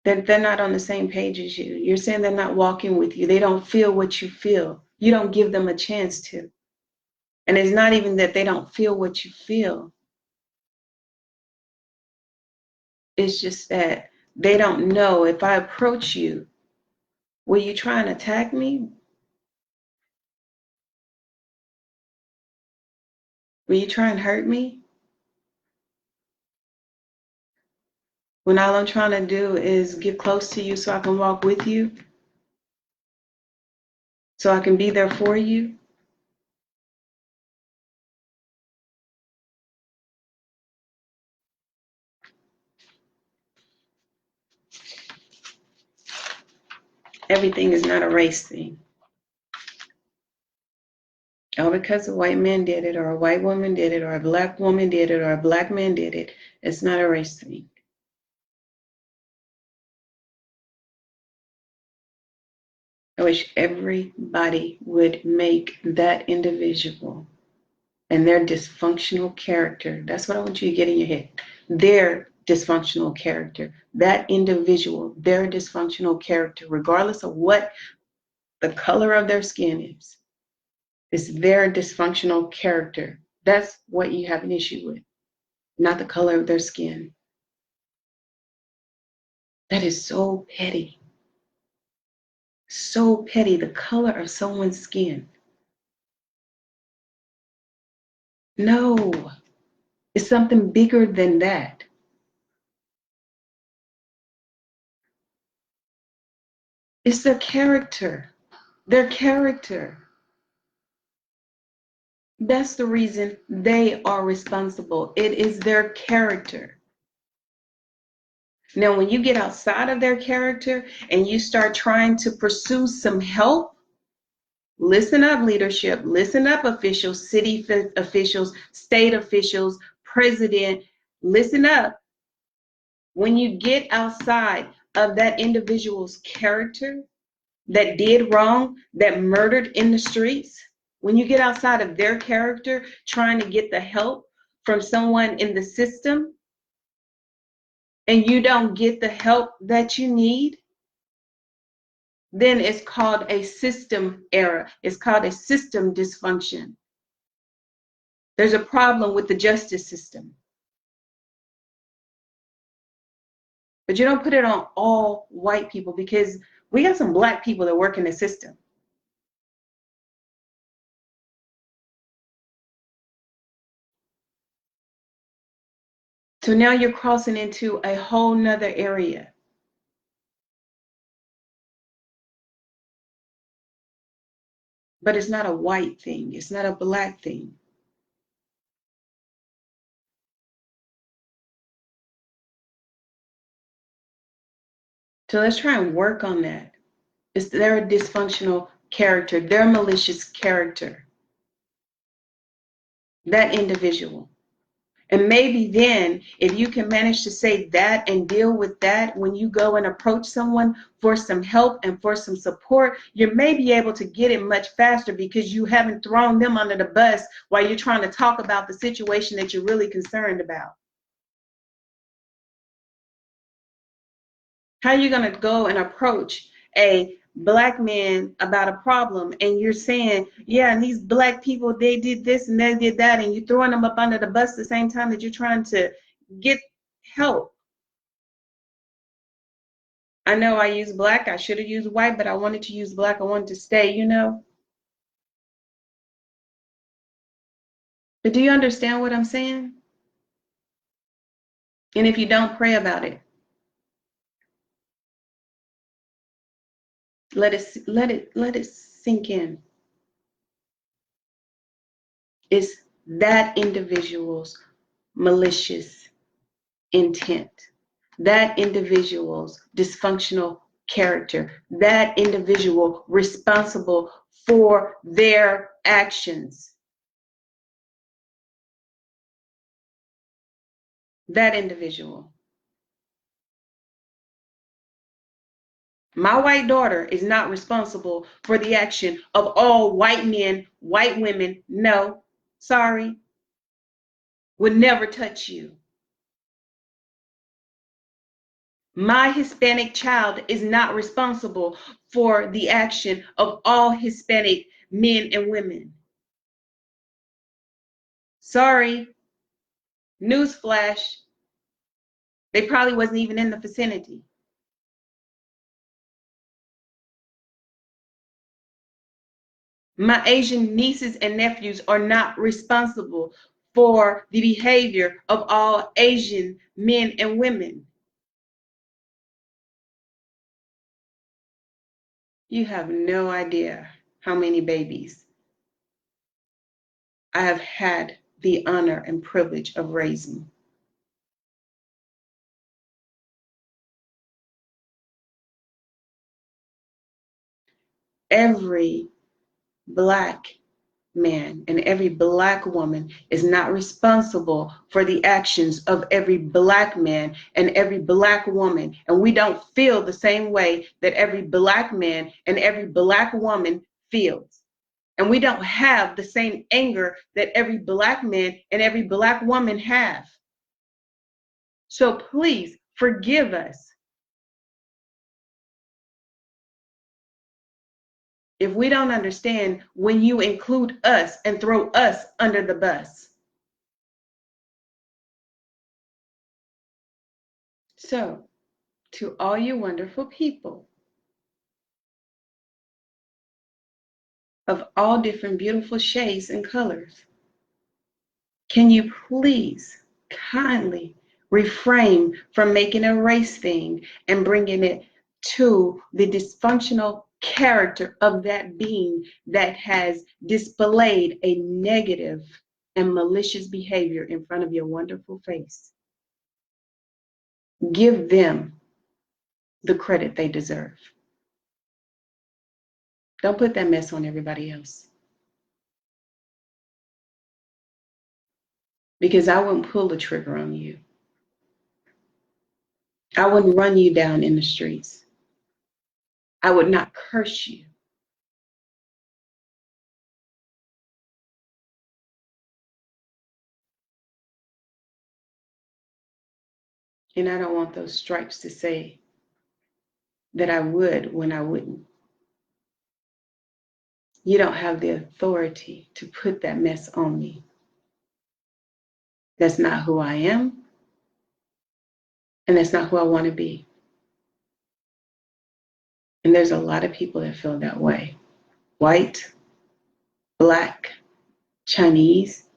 that they're not on the same page as you. You're saying they're not walking with you. They don't feel what you feel. You don't give them a chance to. And it's not even that they don't feel what you feel. It's just that they don't know, if I approach you, will you try and attack me? Will you try and hurt me? When all I'm trying to do is get close to you so I can walk with you, so I can be there for you? Everything is not a race thing. Oh, because a white man did it, or a white woman did it, or a black woman did it, or a black man did it, it's not a race thing. I wish everybody would make that individual and their dysfunctional character, that's what I want you to get in your head, their dysfunctional character, that individual, their dysfunctional character, regardless of what the color of their skin is their dysfunctional character. That's what you have an issue with, not the color of their skin. That is so petty. So petty, the color of someone's skin. No, it's something bigger than that. It's their character. Their character. That's the reason they are responsible. It is their character. Now, when you get outside of their character and you start trying to pursue some help, listen up, leadership, listen up, officials, city officials, state officials, president, listen up. When you get outside of that individual's character that did wrong, that murdered in the streets, when you get outside of their character trying to get the help from someone in the system, and you don't get the help that you need, then it's called a system error. It's called a system dysfunction. There's a problem with the justice system. But you don't put it on all white people, because we got some black people that work in the system. So now you're crossing into a whole nother area. But it's not a white thing. It's not a black thing. So let's try and work on that. They're a dysfunctional character. They're a malicious character. That individual. And maybe then, if you can manage to say that and deal with that when you go and approach someone for some help and for some support, you may be able to get it much faster because you haven't thrown them under the bus while you're trying to talk about the situation that you're really concerned about. How are you going to go and approach a black man about a problem and you're saying, yeah, and these black people, they did this and they did that, and you're throwing them up under the bus at the same time that you're trying to get help? I know I used black. I should have used white, but I wanted to use black. I wanted to stay, you know. But do you understand what I'm saying? And if you don't, pray about it. Let it sink in. It's that individual's malicious intent, that individual's dysfunctional character, that individual responsible for their actions. That individual. My white daughter is not responsible for the action of all white men, white women. No, sorry, would never touch you. My Hispanic child is not responsible for the action of all Hispanic men and women. Sorry, newsflash, they probably wasn't even in the vicinity. My Asian nieces and nephews are not responsible for the behavior of all Asian men and women. You have no idea how many babies I have had the honor and privilege of raising. Every black man and every black woman is not responsible for the actions of every black man and every black woman. And we don't feel the same way that every black man and every black woman feels. And we don't have the same anger that every black man and every black woman have. So please forgive us if we don't understand when you include us and throw us under the bus. So, to all you wonderful people of all different beautiful shades and colors, can you please kindly refrain from making a race thing and bringing it to the dysfunctional character of that being that has displayed a negative and malicious behavior in front of your wonderful face? Give them the credit they deserve. Don't put that mess on everybody else. Because I wouldn't pull the trigger on you. I wouldn't run you down in the streets. I would not curse you. And I don't want those stripes to say that I would when I wouldn't. You don't have the authority to put that mess on me. That's not who I am, and that's not who I want to be. And there's a lot of people that feel that way. White, black, Chinese,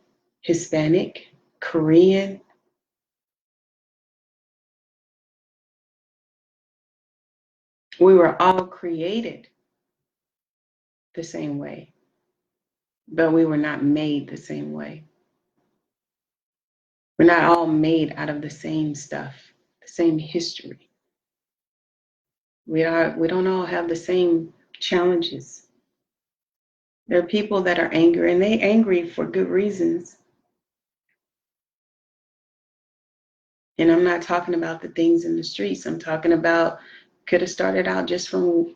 Hispanic, Korean. We were all created the same way, but we were not made the same way. We're not all made out of the same stuff, the same history. We don't all have the same challenges. There are people that are angry, and they angry for good reasons. And I'm not talking about the things in the streets. I'm talking about could have started out just from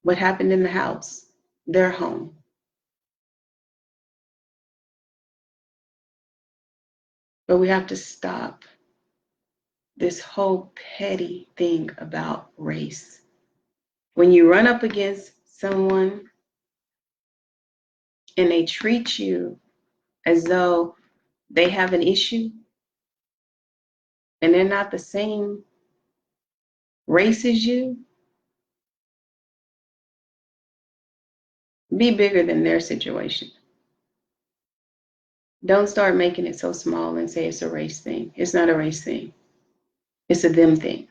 what happened in the house, their home. But we have to stop this whole petty thing about race. When you run up against someone and they treat you as though they have an issue and they're not the same race as you, be bigger than their situation. Don't start making it so small and say it's a race thing. It's not a race thing. It's a them thing.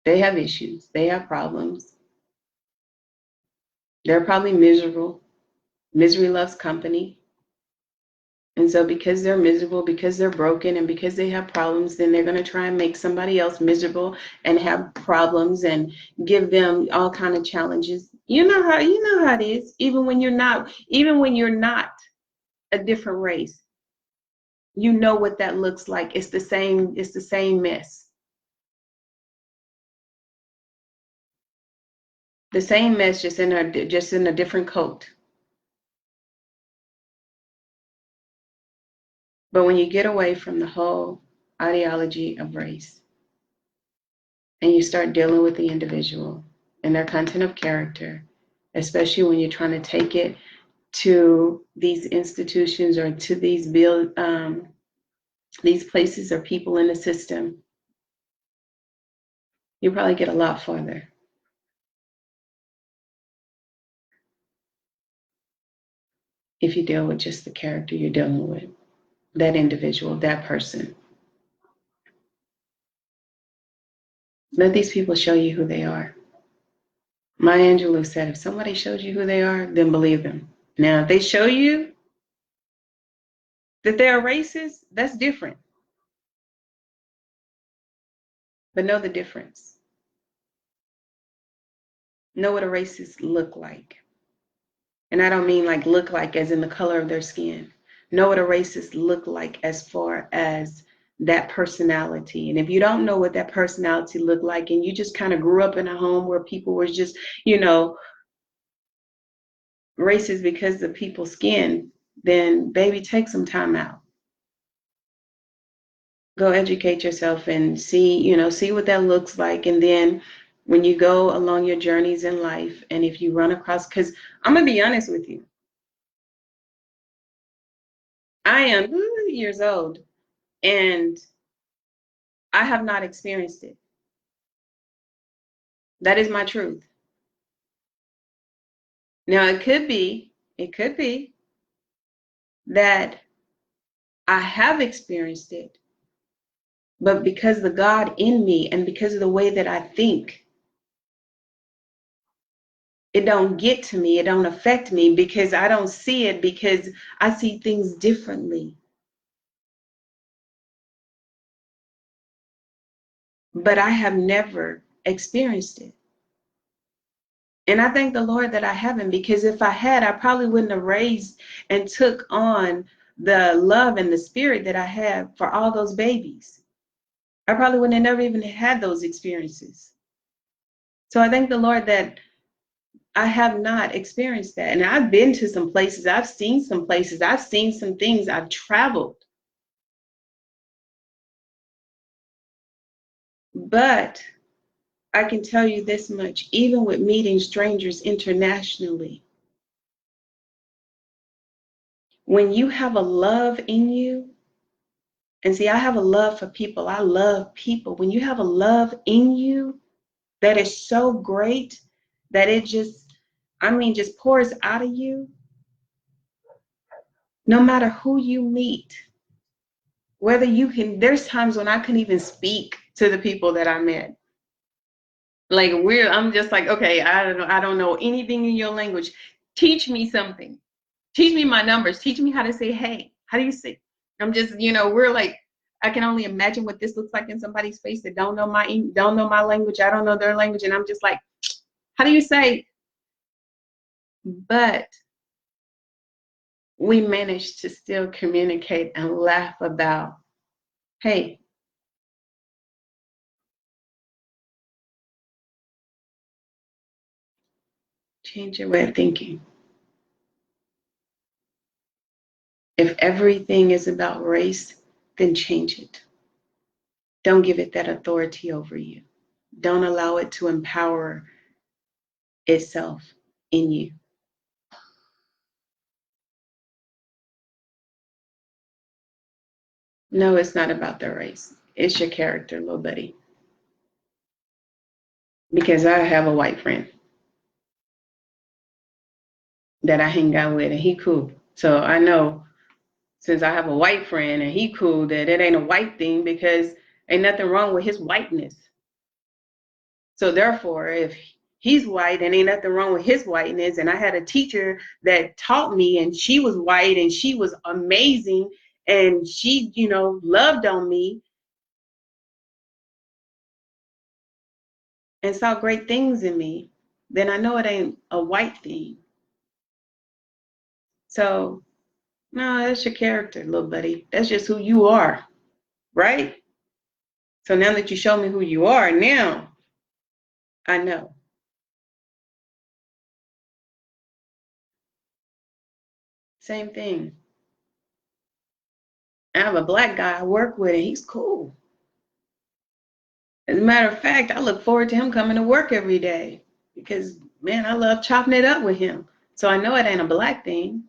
They have issues. They have problems. They're probably miserable. Misery loves company. And so because they're miserable, because they're broken, and because they have problems, then they're going to try and make somebody else miserable and have problems and give them all kind of challenges. You know how it is, even when you're not a different race. You know what that looks like. It's the same mess. The same mess, just in a different coat. But when you get away from the whole ideology of race and you start dealing with the individual and their content of character, especially when you're trying to take it to these institutions or to these places or people in the system, you probably get a lot farther. If you deal with just the character you're dealing with, that individual, that person. Let these people show you who they are. Maya Angelou said, if somebody showed you who they are, then believe them. Now, if they show you that they are racist, that's different. But know the difference. Know what a racist look like. And I don't mean like look like as in the color of their skin. Know what a racist look like as far as that personality. And if you don't know what that personality looked like and you just kind of grew up in a home where people were just, racist because of people's skin, then baby, take some time out. Go educate yourself and see what that looks like. And then when you go along your journeys in life, and if you run across, because I'm going to be honest with you, I am years old and I have not experienced it. That is my truth. Now, it could be that I have experienced it, but because the God in me and because of the way that I think, it don't get to me, it don't affect me because I don't see it, because I see things differently. But I have never experienced it. And I thank the Lord that I haven't, because if I had, I probably wouldn't have raised and took on the love and the spirit that I have for all those babies. I probably wouldn't have never even had those experiences. So I thank the Lord that I have not experienced that. And I've been to some places, I've seen some places, I've seen some things, I've traveled. But I can tell you this much, even with meeting strangers internationally, when you have a love in you, and see, I have a love for people. I love people. When you have a love in you that is so great that it just pours out of you, no matter who you meet, there's times when I couldn't even speak to the people that I met. Like I'm just like, okay, I don't know anything in your language. Teach me something. Teach me my numbers. Teach me how to say hey. How do you say? I'm just, we're like, I can only imagine what this looks like in somebody's face that don't know my language. I don't know their language, and I'm just like, how do you say? But we managed to still communicate and laugh about, hey, change your way of thinking. If everything is about race, then change it. Don't give it that authority over you. Don't allow it to empower itself in you. No, it's not about the race. It's your character, little buddy. Because I have a white friend that I hang out with, and he cool. So I know, since I have a white friend and he cool, that it ain't a white thing, because ain't nothing wrong with his whiteness. So therefore, if he's white and ain't nothing wrong with his whiteness, and I had a teacher that taught me, and she was white and she was amazing, and she, loved on me and saw great things in me, then I know it ain't a white thing. So, no, that's your character, little buddy. That's just who you are, right? So now that you show me who you are, now I know. Same thing. I have a black guy I work with, and he's cool. As a matter of fact, I look forward to him coming to work every day because, man, I love chopping it up with him. So I know it ain't a black thing.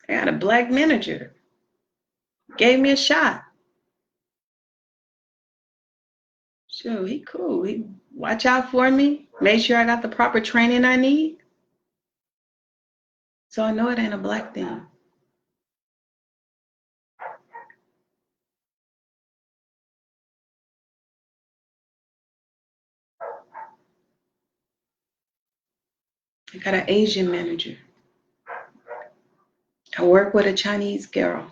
I got a black manager. Gave me a shot. Sure, he cool. He watch out for me. Make sure I got the proper training I need. So I know it ain't a black thing. I got an Asian manager. I work with a Chinese girl.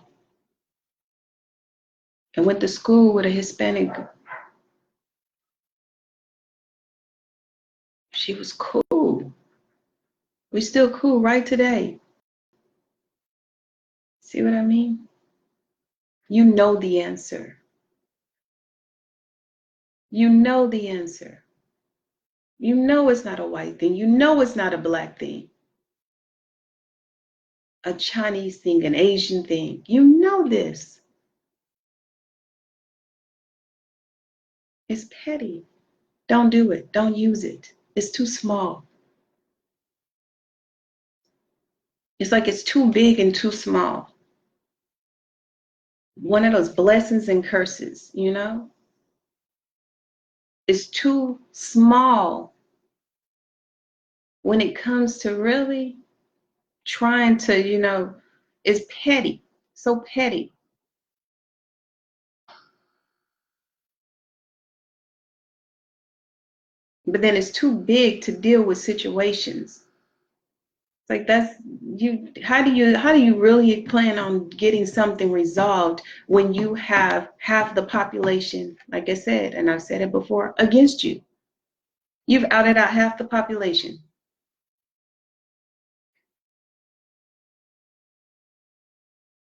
I went to school with a Hispanic girl. She was cool. We still cool right today. See what I mean? You know the answer. You know the answer. You know it's not a white thing. You know it's not a black thing. A Chinese thing, an Asian thing. You know this. It's petty. Don't do it. Don't use it. It's too small. It's like it's too big and too small. One of those blessings and curses, It's too small when it comes to really trying to, it's petty. So petty. But then it's too big to deal with situations. Like that's you how do you really plan on getting something resolved when you have half the population, like I said, and I've said it before, against you? You've outed out half the population.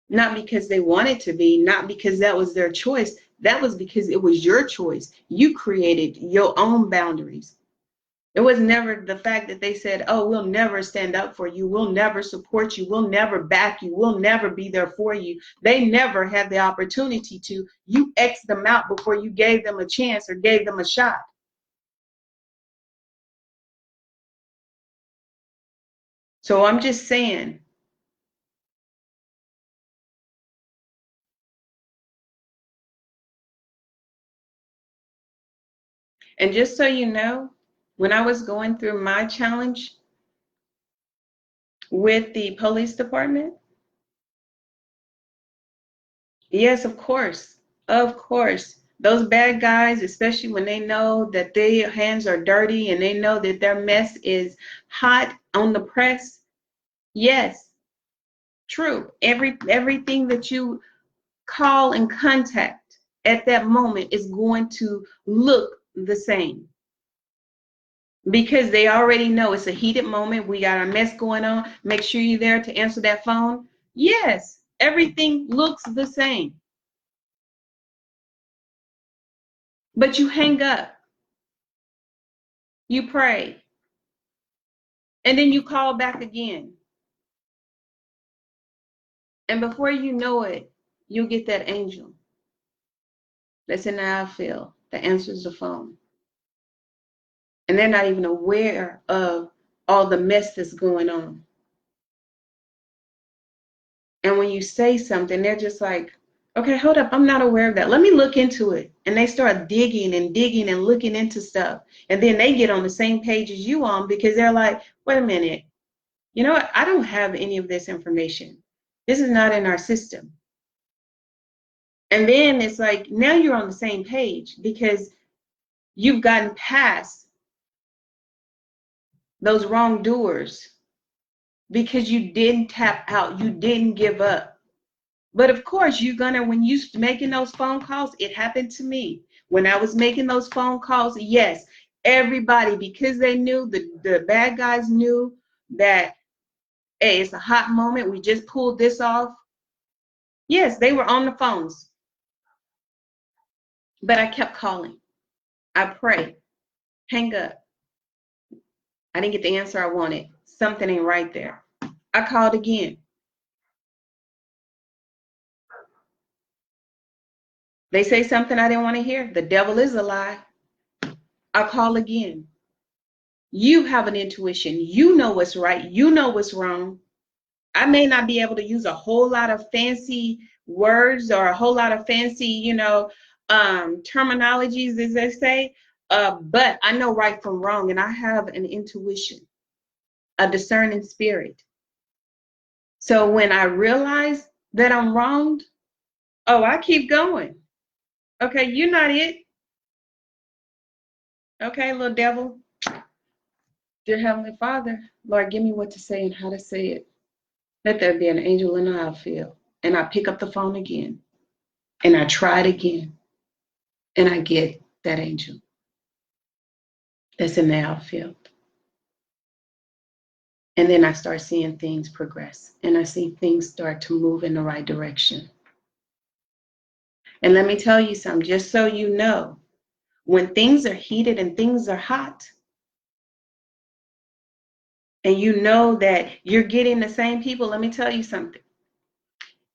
Not because they wanted to be, not because that was their choice. That was because it was your choice. You created your own boundaries. It was never the fact that they said, oh, we'll never stand up for you. We'll never support you. We'll never back you. We'll never be there for you. They never had the opportunity to. You X'd them out before you gave them a chance or gave them a shot. So I'm just saying. And just so you know, when I was going through my challenge with the police department, yes, of course, Those bad guys, especially when they know that their hands are dirty and they know that their mess is hot on the press. Yes, true. Everything that you call and contact at that moment is going to look the same, because they already know it's a heated moment. We got a mess going on. Make sure you're there to answer that phone. Yes, everything looks the same. But you hang up, you pray, and then you call back again. And before you know it, you'll get that angel that's in the outfield that answers the phone. And they're not even aware of all the mess that's going on. And when you say something, they're just like, okay, hold up, I'm not aware of that. Let me look into it. And they start digging and looking into stuff. And then they get on the same page as you on, because they're like, wait a minute, you know what? I don't have any of this information. This is not in our system. And then it's like, now you're on the same page, because you've gotten past those wrongdoers, because you didn't tap out, you didn't give up. But of course, you're gonna, when you making those phone calls, it happened to me. When I was making those phone calls, yes, everybody, because they knew, the bad guys knew that, hey, it's a hot moment, we just pulled this off. Yes, they were on the phones. But I kept calling. I prayed. Hang up. I didn't get the answer I wanted. Something ain't right there. I called again. They say something I didn't want to hear. The devil is a lie. I call again. You have an intuition. You know what's right. You know what's wrong. I may not be able to use a whole lot of fancy words or a whole lot of fancy, terminologies, as they say, but I know right from wrong, and I have an intuition, a discerning spirit. So when I realize that I'm wronged, oh, I keep going. Okay, you're not it. Okay, little devil. Dear Heavenly Father, Lord, give me what to say and how to say it. Let there be an angel in the outfield. And I pick up the phone again. And I try it again. And I get that angel that's in the outfield. And then I start seeing things progress. And I see things start to move in the right direction. And let me tell you something, just so you know, when things are heated and things are hot, and you know that you're getting the same people, let me tell you something.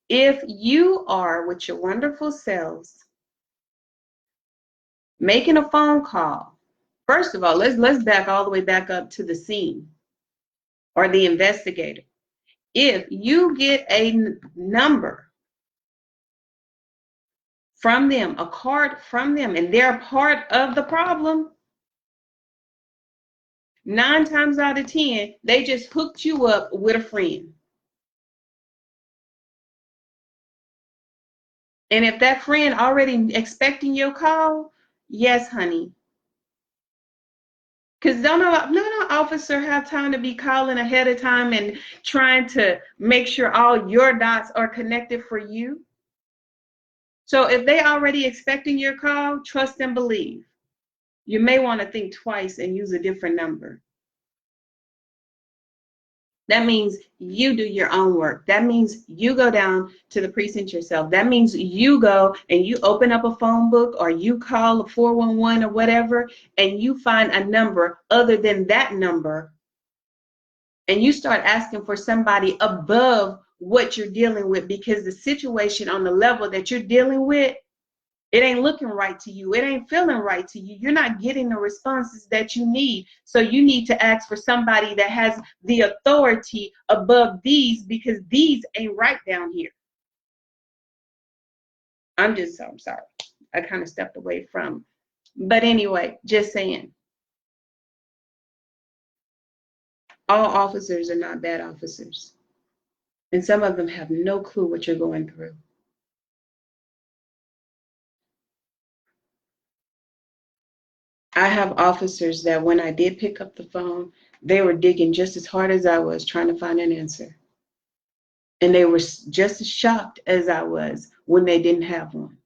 If you are with your wonderful selves making a phone call, first of all, let's back all the way back up to the scene or the investigator. If you get a number from them, a card from them, and they're part of the problem, 9 times out of 10, they just hooked you up with a friend. And if that friend already expecting your call, yes, honey. Because no officer have time to be calling ahead of time and trying to make sure all your dots are connected for you. So if they already expecting your call, trust and believe. You may want to think twice and use a different number. That means you do your own work. That means you go down to the precinct yourself. That means you go and you open up a phone book, or you call a 411 or whatever, and you find a number other than that number, and you start asking for somebody above what you're dealing with, because the situation on the level that you're dealing with, it ain't looking right to you. It ain't feeling right to you. You're not getting the responses that you need. So you need to ask for somebody that has the authority above these, because these ain't right down here. I'm sorry. I kind of stepped away from. But anyway, just saying. All officers are not bad officers. And some of them have no clue what you're going through. I have officers that when I did pick up the phone, they were digging just as hard as I was trying to find an answer. And they were just as shocked as I was when they didn't have one.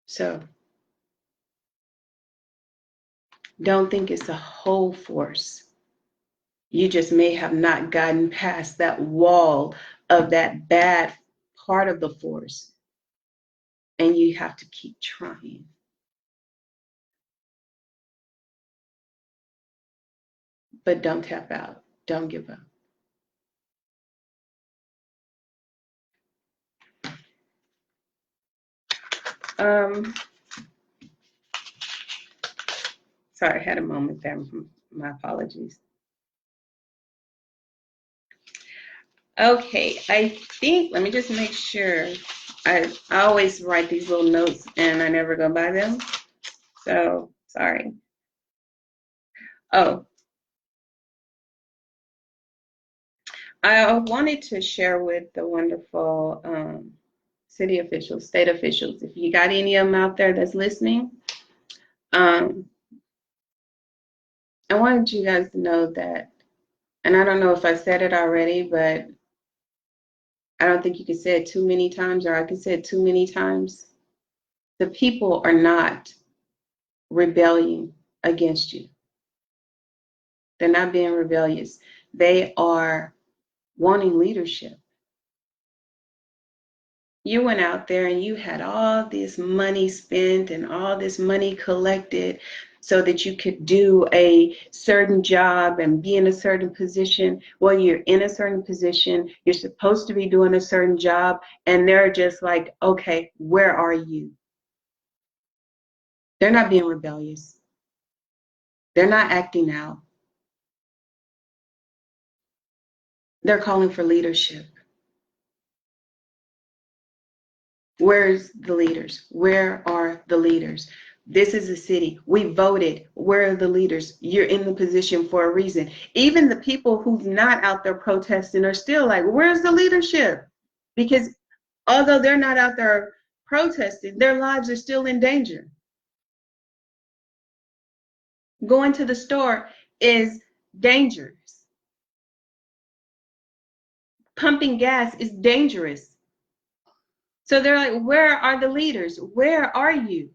So don't think it's a whole force. You just may have not gotten past that wall of that bad part of the force. And you have to keep trying. But don't tap out. Don't give up. Sorry, I had a moment there. My apologies. Okay, I think, let me just make sure. I always write these little notes and I never go by them. So, sorry. Oh, I wanted to share with the wonderful city officials, state officials, if you got any of them out there that's listening, I wanted you guys to know that, and I don't know if I said it already, but I don't think you can say it too many times, or I can say it too many times. The people are not rebelling against you. They're not being rebellious. They are wanting leadership. You went out there and you had all this money spent and all this money collected so that you could do a certain job and be in a certain position. Well, you're in a certain position, you're supposed to be doing a certain job, and they're just like, okay, where are you? They're not being rebellious. They're not acting out. They're calling for leadership. Where's the leaders? Where are the leaders? This is a city. We voted. Where are the leaders? You're in the position for a reason. Even the people who's not out there protesting are still like, where's the leadership? Because although they're not out there protesting, their lives are still in danger. Going to the store is dangerous. Pumping gas is dangerous. So they're like, where are the leaders? Where are you?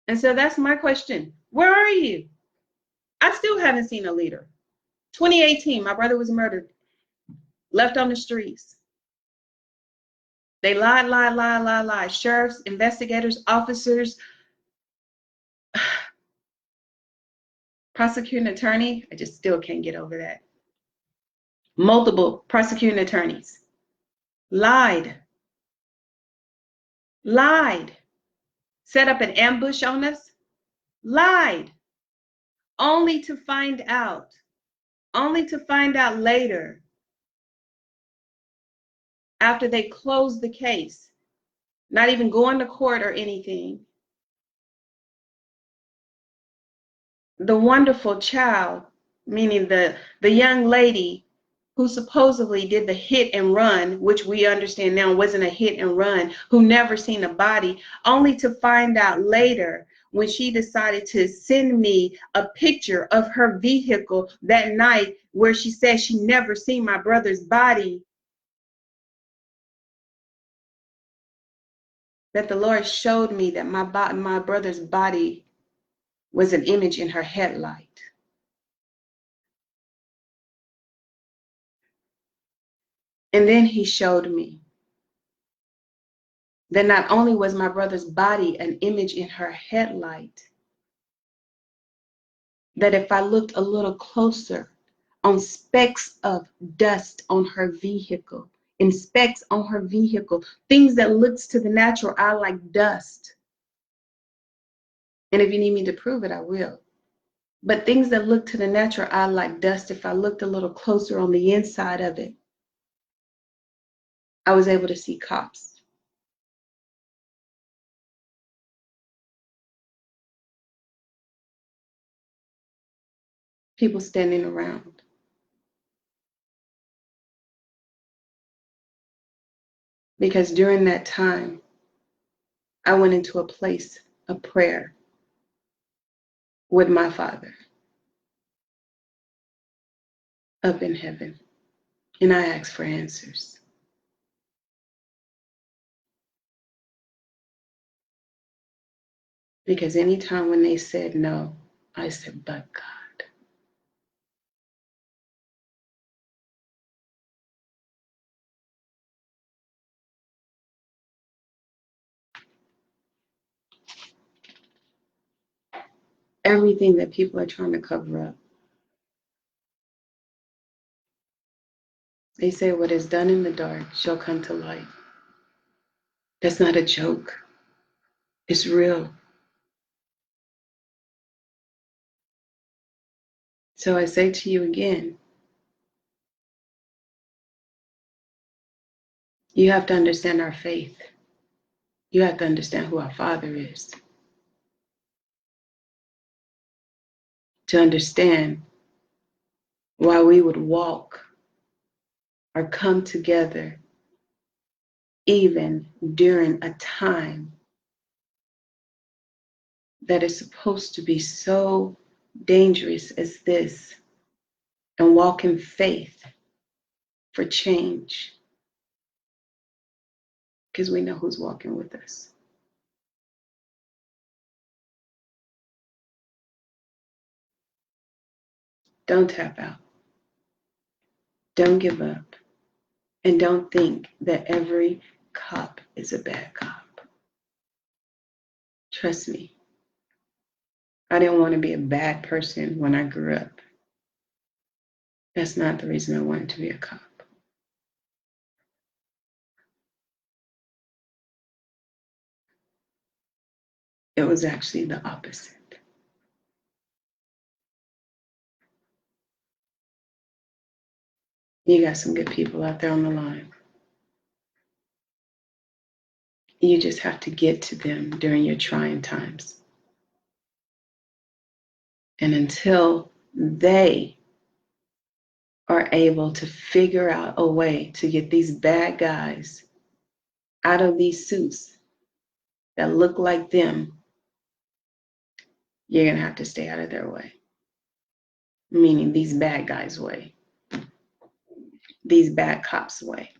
And so that's my question. Where are you? I still haven't seen a leader. 2018, my brother was murdered, left on the streets. They lied. Sheriffs, investigators, officers, prosecuting attorney. I just still can't get over that. Multiple prosecuting attorneys lied, set up an ambush on us, lied, only to find out later, after they closed the case, not even going to court or anything, the wonderful child, meaning the young lady who supposedly did the hit and run, which we understand now wasn't a hit and run, who never seen a body, only to find out later when she decided to send me a picture of her vehicle that night where she said she never seen my brother's body, that the Lord showed me that my brother's body was an image in her headlight. And then he showed me that not only was my brother's body an image in her headlight, that if I looked a little closer on specks of dust on her vehicle, in specks on her vehicle, things that looks to the natural eye like dust. And if you need me to prove it, I will. But things that look to the natural eye like dust, if I looked a little closer on the inside of it, I was able to see cops. People standing around. Because during that time, I went into a place of prayer with my Father up in heaven, and I asked for answers. Because anytime when they said no, I said, but God. Everything that people are trying to cover up. They say what is done in the dark shall come to light. That's not a joke. It's real. So I say to you again, you have to understand our faith. You have to understand who our Father is. To understand why we would walk or come together even during a time that is supposed to be so dangerous as this, and walk in faith for change, because we know who's walking with us. Don't tap out. Don't give up. And don't think that every cop is a bad cop. Trust me, I didn't want to be a bad person when I grew up. That's not the reason I wanted to be a cop. It was actually the opposite. You got some good people out there on the line. You just have to get to them during your trying times. And until they are able to figure out a way to get these bad guys out of these suits that look like them, you're going to have to stay out of their way. Meaning these bad guys' way, these bad cops' way.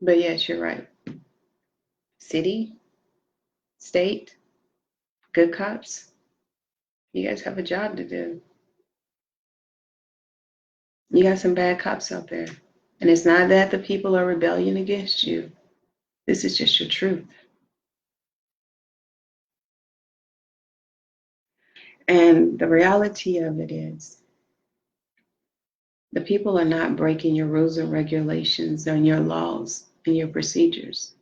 But yes, you're right. City, state, good cops, you guys have a job to do. You got some bad cops out there. And it's not that the people are rebelling against you. This is just your truth. And the reality of it is, the people are not breaking your rules and regulations and your laws and your procedures.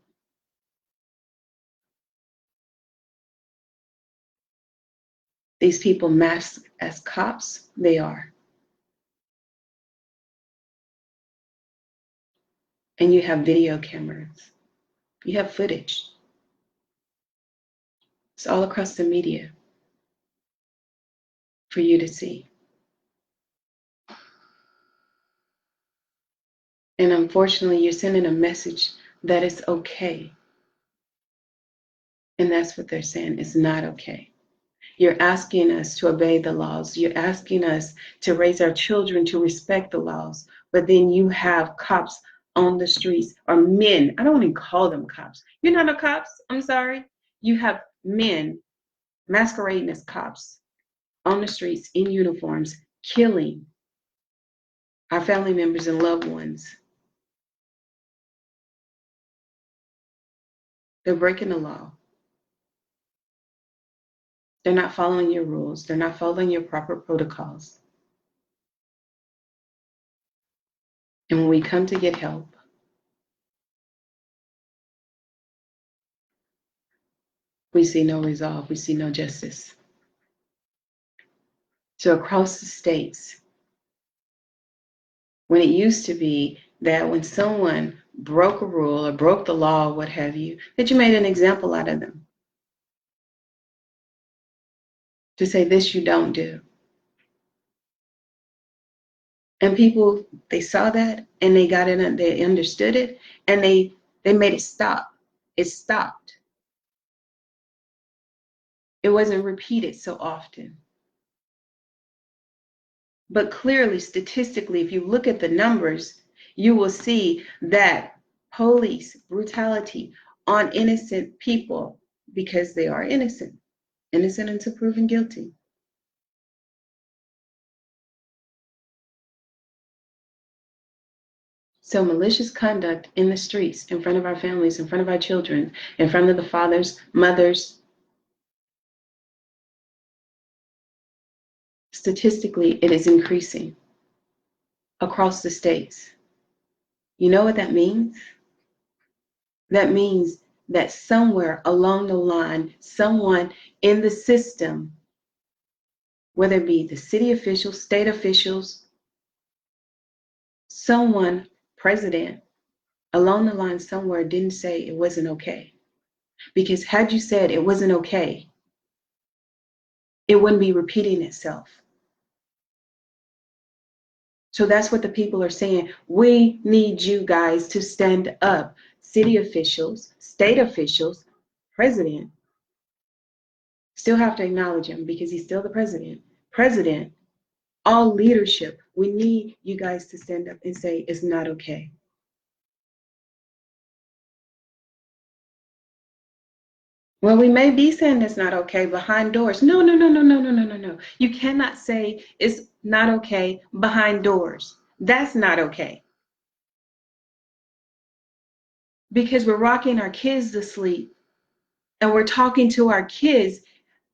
These people masked as cops, they are. And you have video cameras. You have footage. It's all across the media for you to see. And unfortunately, you're sending a message that it's okay. And that's what they're saying. It's not okay. You're asking us to obey the laws. You're asking us to raise our children to respect the laws. But then you have cops on the streets, or men. I don't even call them cops. You're not a cops. I'm sorry. You have men masquerading as cops on the streets in uniforms, killing our family members and loved ones. They're breaking the law. They're not following your rules. They're not following your proper protocols. And when we come to get help, we see no resolve. We see no justice. So across the states, when it used to be that when someone broke a rule or broke the law, what have you, that you made an example out of them. To say this you don't do. And people, they saw that and they got it, and they understood it, and they made it stop. It stopped. It wasn't repeated so often. But clearly, statistically, if you look at the numbers, you will see that police brutality on innocent people, because they are innocent until proven guilty. So malicious conduct in the streets, in front of our families, in front of our children, in front of the fathers, mothers, statistically, it is increasing across the states. You know what that means? That means that somewhere along the line, someone in the system, whether it be the city officials, state officials, someone, president, along the line somewhere didn't say it wasn't okay. Because had you said it wasn't okay, it wouldn't be repeating itself. So that's what the people are saying. We need you guys to stand up. City officials, state officials, president. Still have to acknowledge him because he's still the president. President, all leadership, we need you guys to stand up and say it's not okay. Well, we may be saying it's not okay behind doors. No, no, no, no, no, no, no, no, no. You cannot say it's not okay behind doors. That's not okay. Because we're rocking our kids to sleep and we're talking to our kids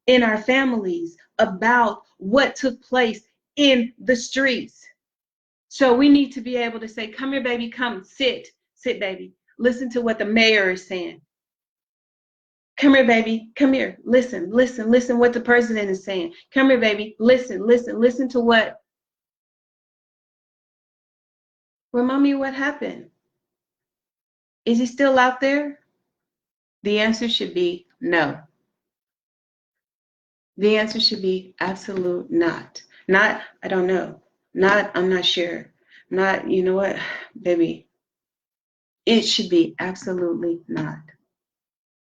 in our families about what took place in the streets. So we need to be able to say, come here, baby, come, sit, baby. Listen to what the mayor is saying. Come here, baby, come here. Listen what the president is saying. Come here, baby, listen to what. Well, mommy, what happened? Is he still out there? The answer should be no. The answer should be absolute not. Not, I don't know. Not, I'm not sure. Not, you know what, baby. It should be absolutely not.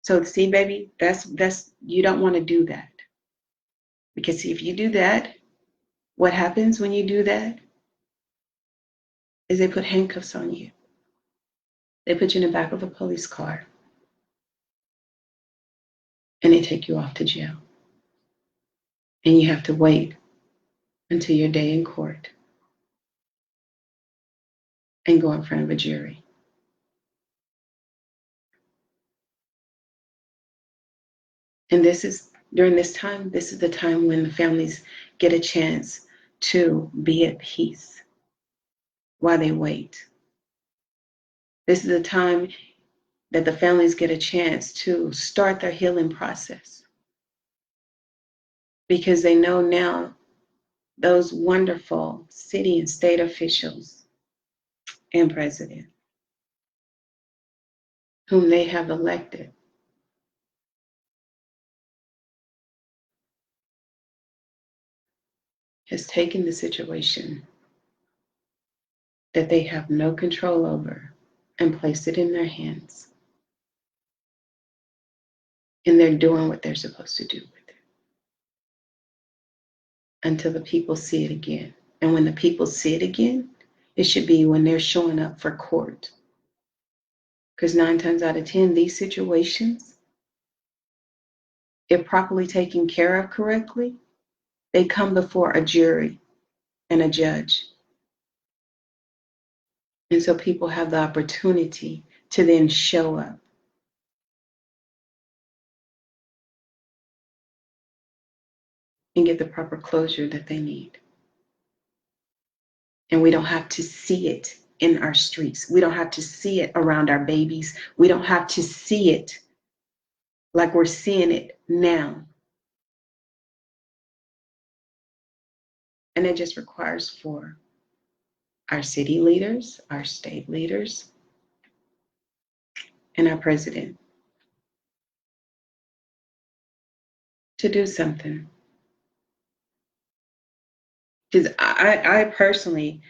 So see, baby, that's you don't want to do that. Because if you do that, what happens when you do that is they put handcuffs on you. They put you in the back of a police car and they take you off to jail. And you have to wait until your day in court and go in front of a jury. And this is, during this time, this is the time when the families get a chance to be at peace while they wait. This is the time that the families get a chance to start their healing process. Because they know now those wonderful city and state officials and president whom they have elected has taken the situation that they have no control over and placed it in their hands. And they're doing what they're supposed to do with it until the people see it again. And when the people see it again, it should be when they're showing up for court. Because 9 times out of 10, these situations, if properly taken care of correctly, they come before a jury and a judge. And so people have the opportunity to then show up and get the proper closure that they need. And we don't have to see it in our streets. We don't have to see it around our babies. We don't have to see it like we're seeing it now. And it just requires for our city leaders, our state leaders, and our president to do something. Because I personally,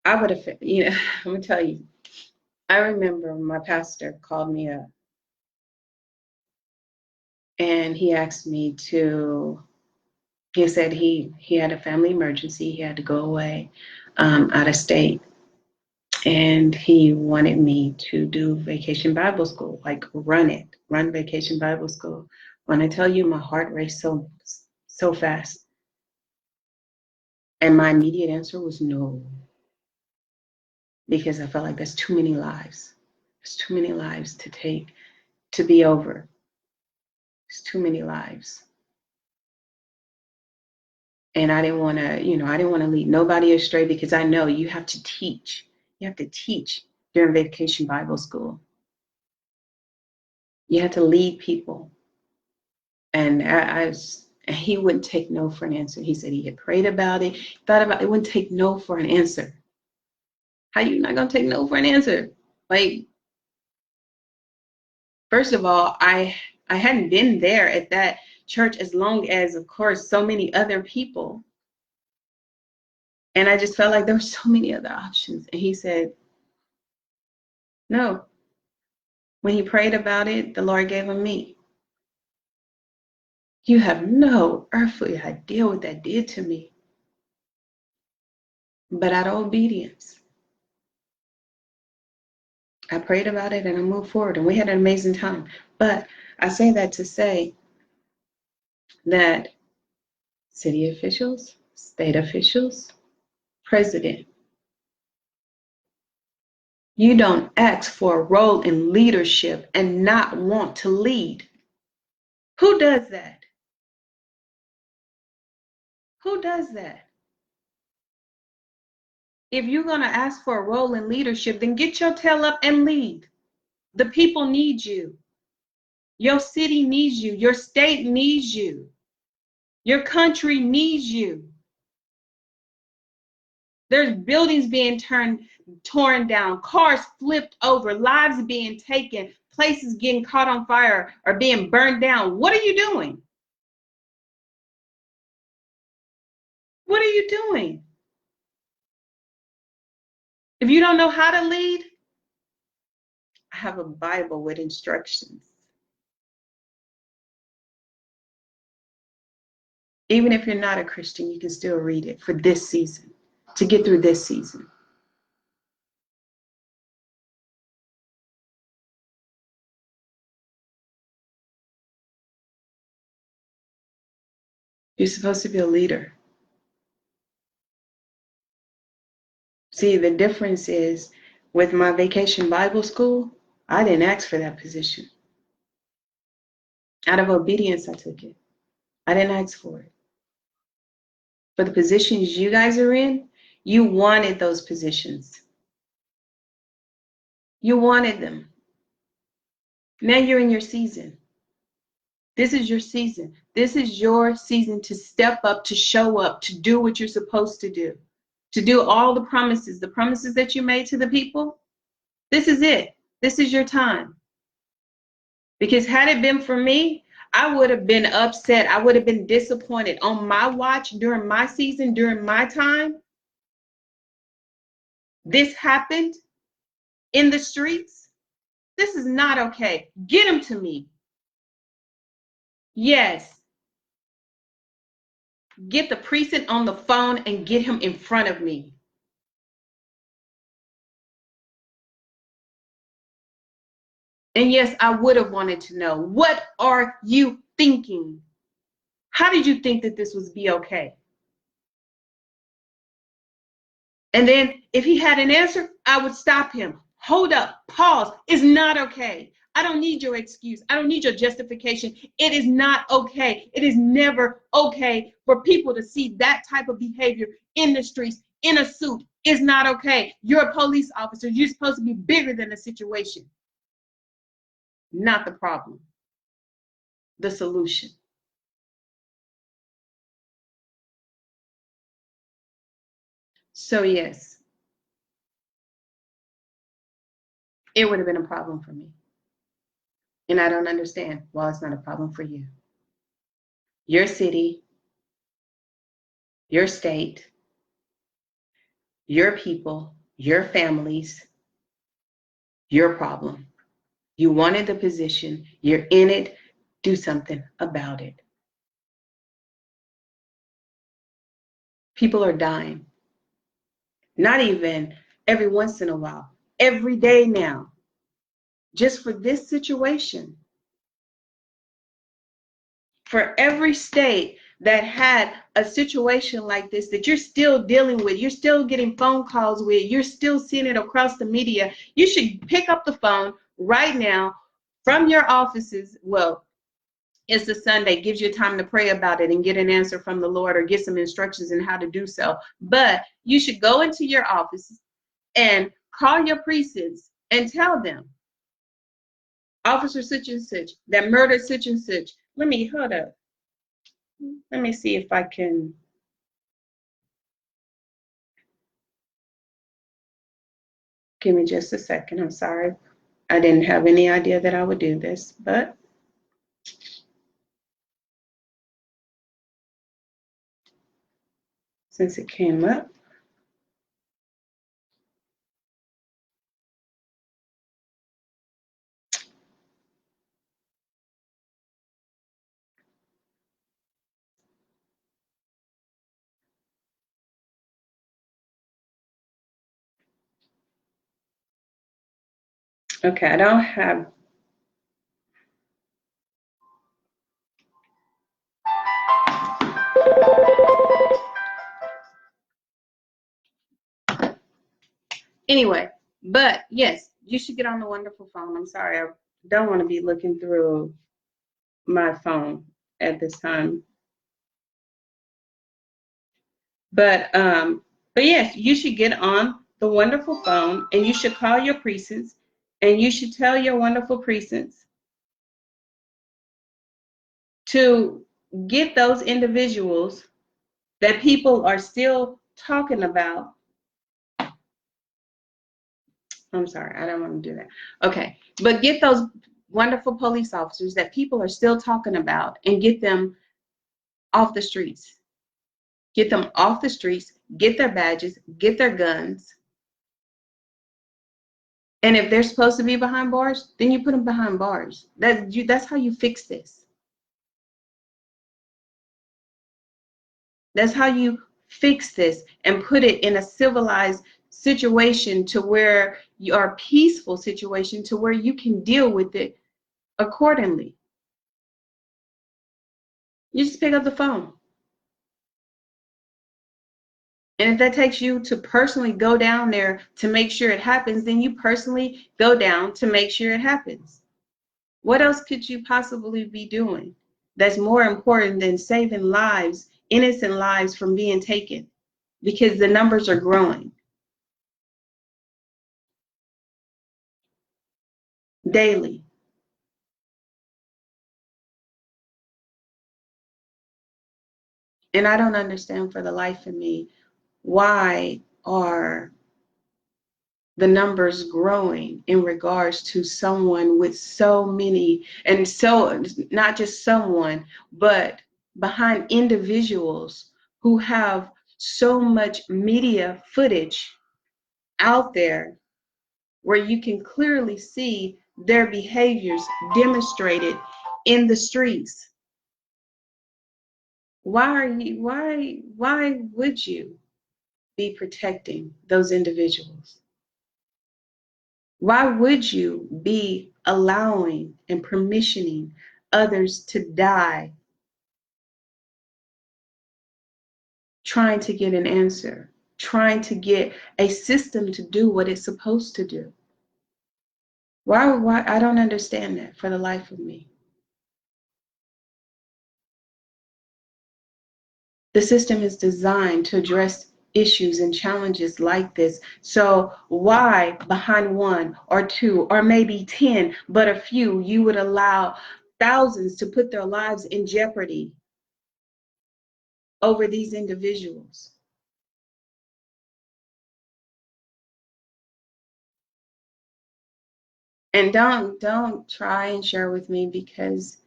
I would have, I'm gonna tell you, I remember my pastor called me up and he asked me to, he said he had a family emergency, he had to go away out of state. And he wanted me to do Vacation Bible School, like run Vacation Bible School. When I tell you, my heart raced so fast. And my immediate answer was no, because I felt like that's too many lives. There's too many lives to be over. It's too many lives. And I didn't want to, I didn't want to lead nobody astray, because I know you have to teach. You have to teach during Vacation Bible School. You have to lead people. And he wouldn't take no for an answer. He said he had prayed about it, thought about it, wouldn't take no for an answer. How you not gonna take no for an answer? Like, first of all, I hadn't been there at that church as long as, of course, so many other people. And I just felt like there were so many other options. And he said, no. When he prayed about it, the Lord gave him me. You have no earthly idea what that did to me. But out of obedience, I prayed about it and I moved forward, and we had an amazing time. But I say that to say that city officials, state officials, president, you don't ask for a role in leadership and not want to lead. Who does that? Who does that? If you're going to ask for a role in leadership, then get your tail up and lead. The people need you. Your city needs you. Your state needs you. Your country needs you. There's buildings being torn down, cars flipped over, lives being taken, places getting caught on fire or being burned down. What are you doing? What are you doing? If you don't know how to lead, I have a Bible with instructions. Even if you're not a Christian, you can still read it for this season, to get through this season. You're supposed to be a leader. See, the difference is with my Vacation Bible School, I didn't ask for that position. Out of obedience, I took it. I didn't ask for it. For the positions you guys are in, you wanted those positions. You wanted them. Now you're in your season. This is your season. This is your season to step up, to show up, to do what you're supposed to do all the promises that you made to the people. This is it. This is your time. Because had it been for me, I would have been upset. I would have been disappointed. On my watch, during my season, during my time, this happened in the streets. This is not okay. Get him to me. Yes. Get the precinct on the phone and get him in front of me. And yes, I would have wanted to know, what are you thinking? How did you think that this was be okay? And then if he had an answer, I would stop him. Hold up, pause. It's not okay. I don't need your excuse. I don't need your justification. It is not okay. It is never okay for people to see that type of behavior in the streets, in a suit. It's not okay. You're a police officer. You're supposed to be bigger than the situation. Not the problem. The solution. So yes, it would have been a problem for me. And I don't understand why it's not a problem for you. Your city, your state, your people, your families, your problem. You wanted the position, you're in it, do something about it. People are dying. Not even every once in a while, every day now, just for this situation. For every state that had a situation like this that you're still dealing with, you're still getting phone calls with, you're still seeing it across the media, you should pick up the phone right now from your offices. Well, it's a Sunday, gives you time to pray about it and get an answer from the Lord or get some instructions in how to do so. But you should go into your office and call your precincts and tell them, Officer such and such that murdered such and such. Hold up. Let me see if I can. Give me just a second. I'm sorry. I didn't have any idea that I would do this, but since it came up. Okay, I don't have. Anyway, but yes, you should get on the wonderful phone. I'm sorry, I don't want to be looking through my phone at this time. But yes, you should get on the wonderful phone and you should call your precincts and you should tell your wonderful precincts to get those individuals that people are still talking about. I'm sorry, I don't want to do that. Okay, but get those wonderful police officers that people are still talking about and get them off the streets. Get them off the streets, get their badges, get their guns. And if they're supposed to be behind bars, then you put them behind bars. That's how you fix this. That's how you fix this and put it in a civilized situation to where your peaceful situation to where you can deal with it accordingly. You just pick up the phone. And if that takes you to personally go down there to make sure it happens, then you personally go down to make sure it happens. What else could you possibly be doing that's more important than saving lives, innocent lives from being taken? Because the numbers are growing daily. And I don't understand for the life of me, why are the numbers growing in regards to someone with so many, and so not just someone, but behind individuals who have so much media footage out there where you can clearly see their behaviors demonstrated in the streets. Why would you be protecting those individuals? Why would you be allowing and permissioning others to die trying to get an answer, trying to get a system to do what it's supposed to do? Why I don't understand that for the life of me. The system is designed to address issues and challenges like this. So why behind one or two or maybe 10, but a few, you would allow thousands to put their lives in jeopardy over these individuals? And don't try and share with me because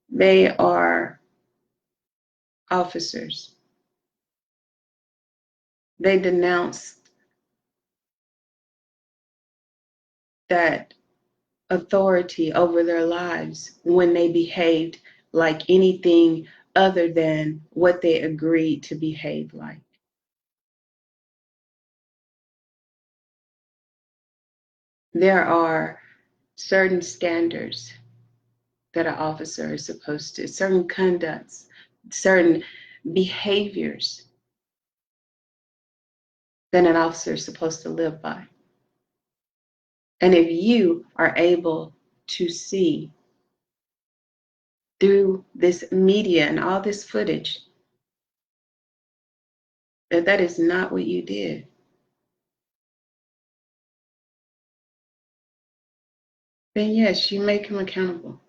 they are officers. They denounced that authority over their lives when they behaved like anything other than what they agreed to behave like. There are certain standards that an officer is supposed to, certain conducts, certain behaviors that an officer is supposed to live by. And if you are able to see through this media and all this footage that that is not what you did, then yes, you make him accountable.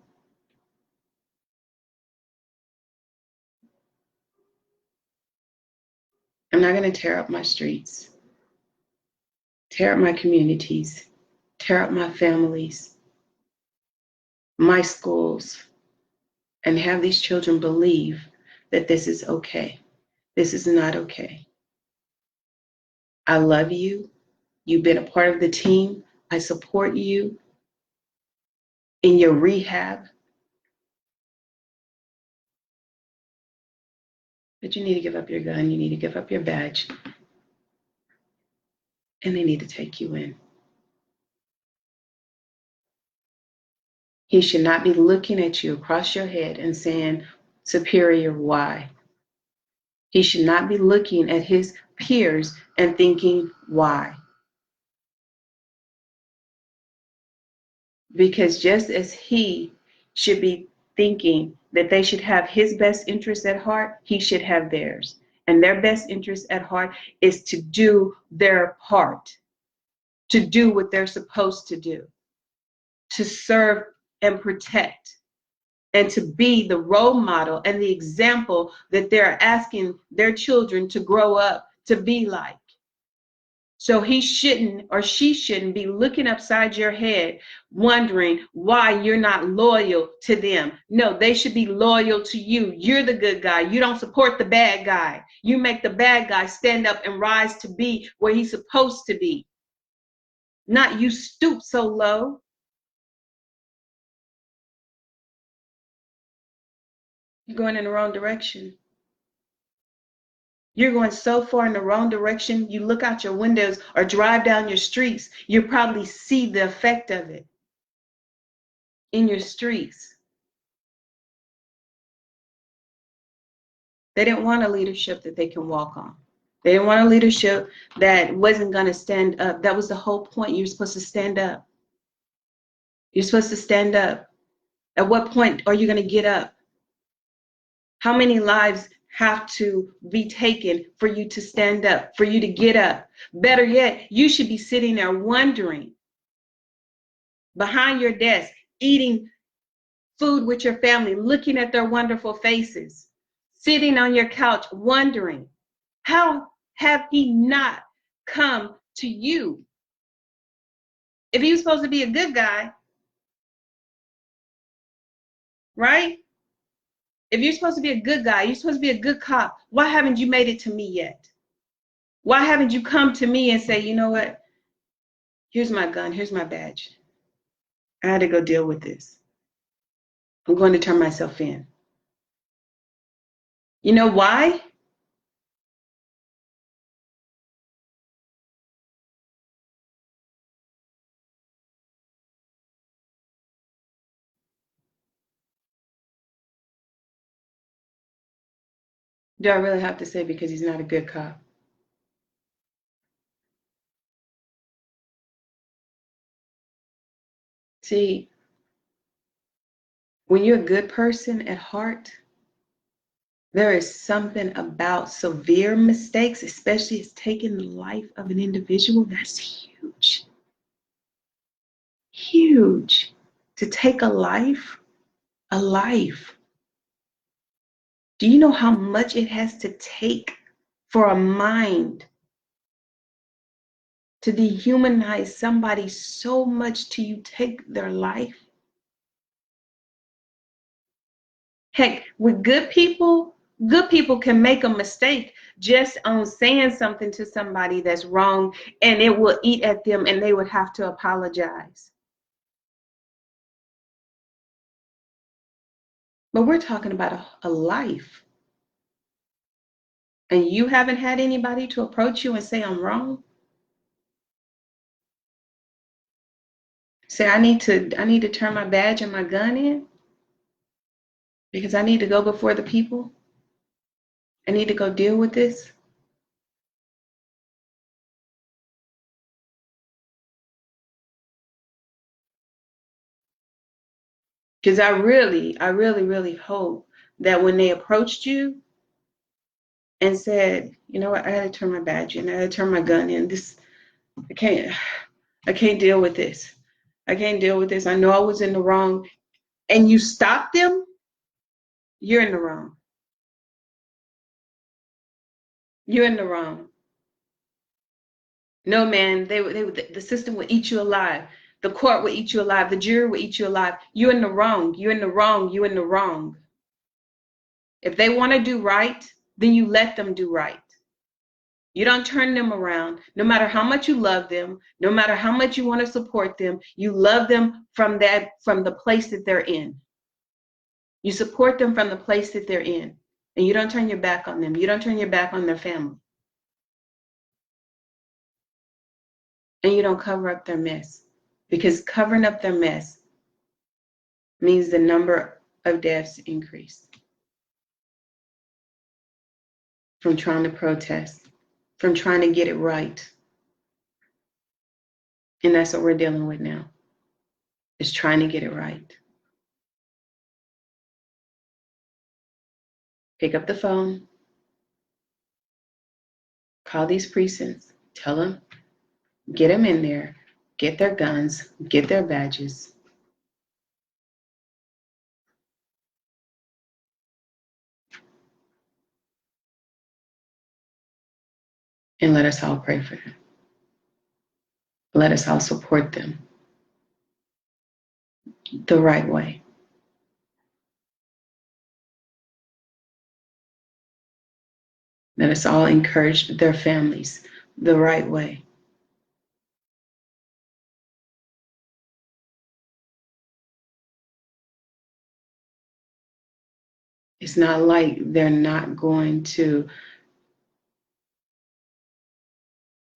I'm not going to tear up my streets, tear up my communities, tear up my families, my schools, and have these children believe that this is okay. This is not okay. I love you. You've been a part of the team. I support you in your rehab. But you need to give up your gun. You need to give up your badge. And they need to take you in. He should not be looking at you across your head and saying, superior, why? He should not be looking at his peers and thinking, why? Because just as he should be thinking that they should have his best interest at heart, he should have theirs. And their best interest at heart is to do their part, to do what they're supposed to do, to serve and protect, and to be the role model and the example that they're asking their children to grow up to be like. So he shouldn't or she shouldn't be looking upside your head wondering why you're not loyal to them. No, they should be loyal to you. You're the good guy. You don't support the bad guy. You make the bad guy stand up and rise to be where he's supposed to be. Not you stoop so low. You're going in the wrong direction. You're going so far in the wrong direction, you look out your windows or drive down your streets, you probably see the effect of it in your streets. They didn't want a leadership that they can walk on. They didn't want a leadership that wasn't going to stand up. That was the whole point. You're supposed to stand up. You're supposed to stand up. At what point are you going to get up? How many lives have to be taken for you to stand up, for you to get up? Better yet, you should be sitting there wondering, behind your desk, eating food with your family, looking at their wonderful faces, sitting on your couch wondering, how have he not come to you? If he was supposed to be a good guy, right? If you're supposed to be a good guy, you're supposed to be a good cop, why haven't you made it to me yet? Why haven't you come to me and say, you know what? Here's my gun, here's my badge. I had to go deal with this. I'm going to turn myself in. You know why? Do I really have to say because he's not a good cop? See, when you're a good person at heart, there is something about severe mistakes, especially it's taking the life of an individual, that's huge. Huge. To take a life. Do you know how much it has to take for a mind to dehumanize somebody so much till you take their life? Heck, with good people can make a mistake, just on saying something to somebody that's wrong, and it will eat at them and they would have to apologize. But we're talking about a life. And you haven't had anybody to approach you and say, I'm wrong? Say, I need to turn my badge and my gun in because I need to go before the people. I need to go deal with this. Because I really hope that when they approached you and said, you know what, I had to turn my badge in, I had to turn my gun in. I can't deal with this. I can't deal with this. I know I was in the wrong. And you stop them, you're in the wrong. You're in the wrong. No, man, the system will eat you alive. The court will eat you alive. The jury will eat you alive. You're in the wrong. You're in the wrong. You're in the wrong. If they want to do right, then you let them do right. You don't turn them around. No matter how much you love them, no matter how much you want to support them, you love them from the place that they're in. You support them from the place that they're in. And you don't turn your back on them. You don't turn your back on their family. And you don't cover up their mess. Because covering up their mess means the number of deaths increase. From trying to protest, from trying to get it right. And that's what we're dealing with now, is trying to get it right. Pick up the phone, call these precincts, tell them, get them in there, get their guns, get their badges. And let us all pray for them. Let us all support them the right way. Let us all encourage their families the right way. It's not like they're not going to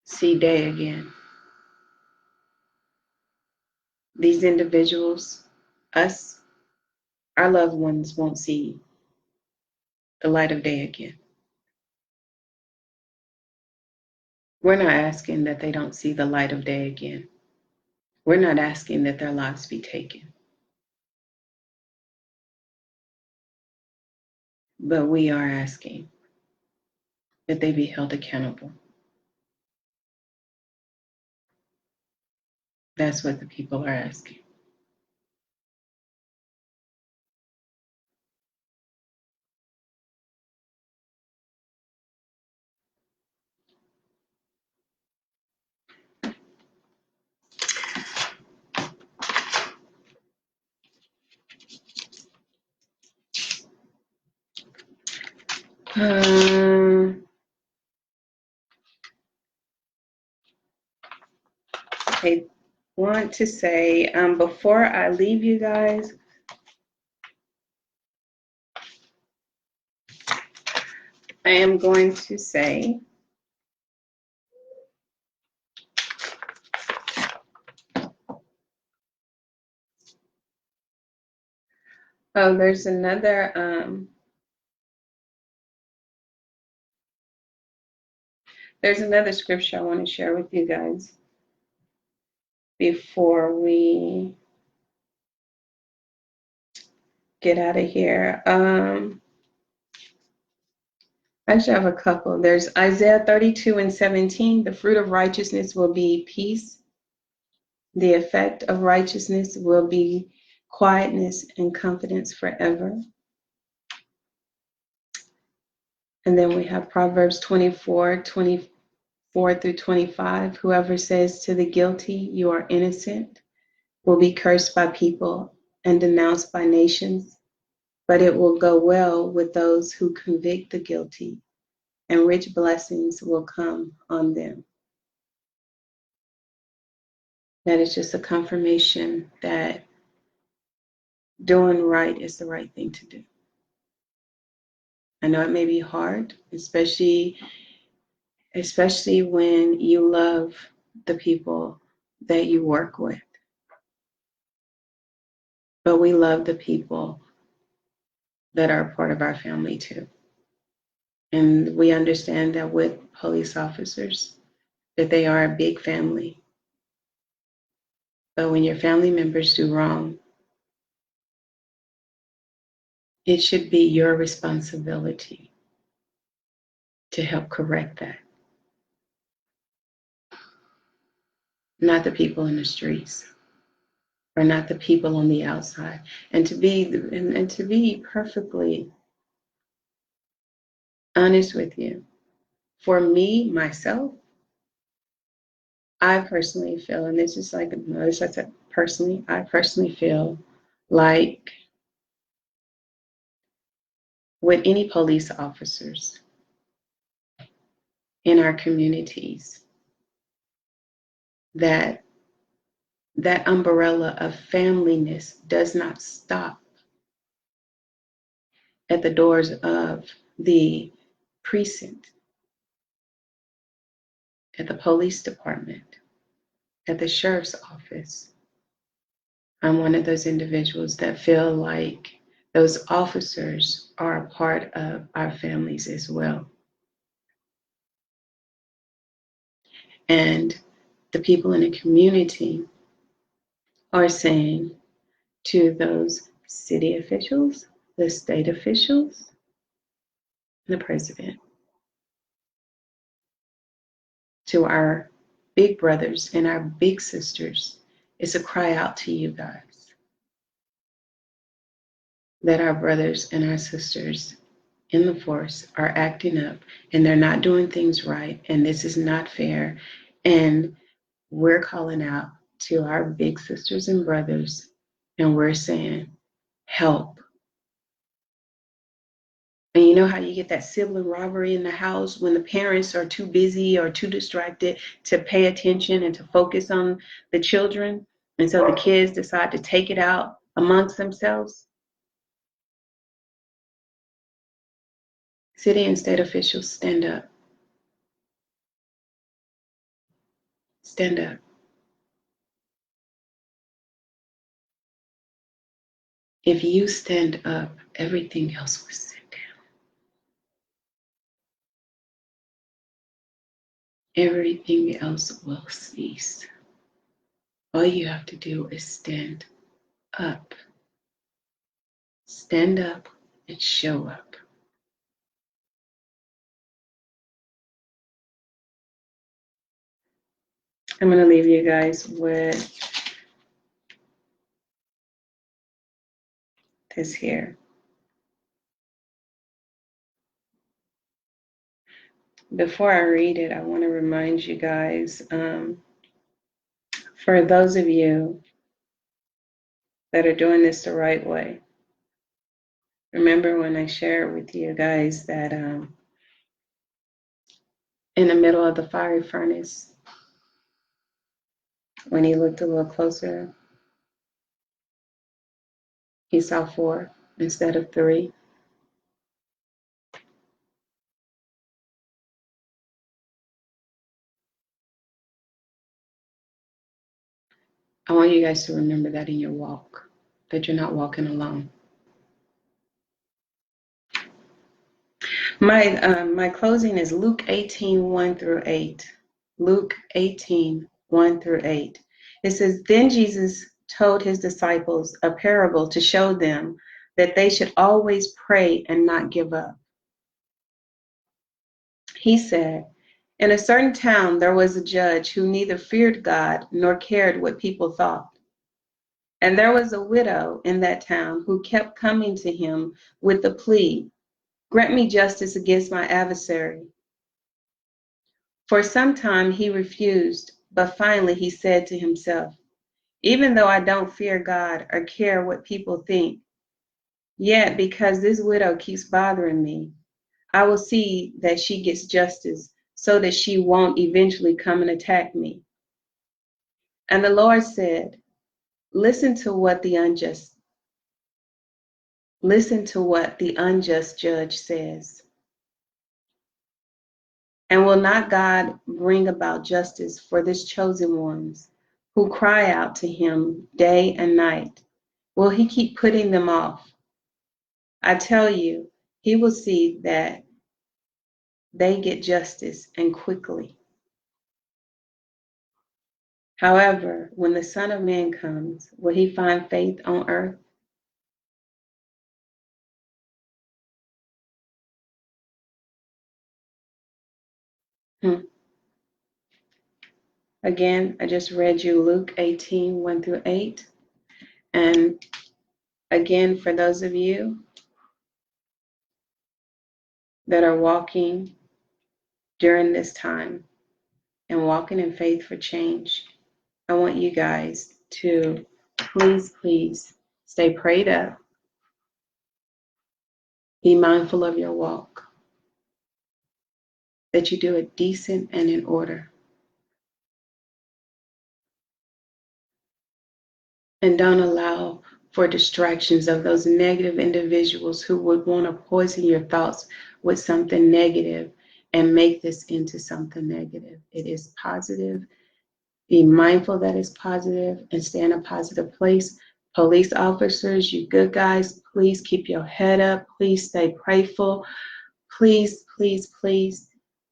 see day again. These individuals, us, our loved ones won't see the light of day again. We're not asking that they don't see the light of day again. We're not asking that their lives be taken. But we are asking that they be held accountable. That's what the people are asking. I want to say, before I leave you guys, I am going to say, there's another scripture I want to share with you guys before we get out of here. Actually, I have a couple. There's Isaiah 32:17. The fruit of righteousness will be peace. The effect of righteousness will be quietness and confidence forever. And then we have Proverbs 24:24-25. Whoever says to the guilty, you are innocent, will be cursed by people and denounced by nations, but it will go well with those who convict the guilty and rich blessings will come on them. That is just a confirmation that doing right is the right thing to do. I know it may be hard, especially when you love the people that you work with. But we love the people that are part of our family too. And we understand that with police officers, that they are a big family. But when your family members do wrong, it should be your responsibility to help correct that. Not the people in the streets, or not the people on the outside. And to be perfectly honest with you, for me, myself, I personally feel, and this is like, notice I said personally, I personally feel like with any police officers in our communities, that umbrella of familyness does not stop at the doors of the precinct, at the police department, at the sheriff's office. I'm one of those individuals that feel like those officers are a part of our families as well. And the people in the community are saying to those city officials, the state officials, the president, to our big brothers and our big sisters, is a cry out to you guys that our brothers and our sisters in the force are acting up and they're not doing things right, and this is not fair. And we're calling out to our big sisters and brothers, and we're saying, help. And you know how you get that sibling rivalry in the house when the parents are too busy or too distracted to pay attention and to focus on the children, and so the kids decide to take it out amongst themselves? City and state officials, stand up. Stand up. If you stand up, everything else will sit down. Everything else will cease. All you have to do is stand up. Stand up and show up. I'm going to leave you guys with this here. Before I read it, I want to remind you guys, for those of you that are doing this the right way, remember when I shared with you guys that in the middle of the fiery furnace, when he looked a little closer, he saw 4 instead of 3. I want you guys to remember that in your walk, that you're not walking alone. My closing is Luke 18:1-8. Luke 18:1-8. It says, then Jesus told his disciples a parable to show them that they should always pray and not give up. He said, in a certain town there was a judge who neither feared God nor cared what people thought. And there was a widow in that town who kept coming to him with the plea, grant me justice against my adversary. For some time he refused, but finally he said to himself, even though I don't fear God or care what people think, yet because this widow keeps bothering me, I will see that she gets justice so that she won't eventually come and attack me. And the Lord said, listen to what the unjust judge says. And will not God bring about justice for his chosen ones who cry out to him day and night? Will he keep putting them off? I tell you, he will see that they get justice and quickly. However, when the Son of Man comes, will he find faith on earth? Again, I just read you Luke 18, 1 through 8. And again, for those of you that are walking during this time and walking in faith for change, I want you guys to please stay prayed up. Be mindful of your walk, that you do it decent and in order. And don't allow for distractions of those negative individuals who would want to poison your thoughts with something negative and make this into something negative. It is positive. Be mindful that it's positive and stay in a positive place. Police officers, you good guys, please keep your head up. Please stay prayerful. Please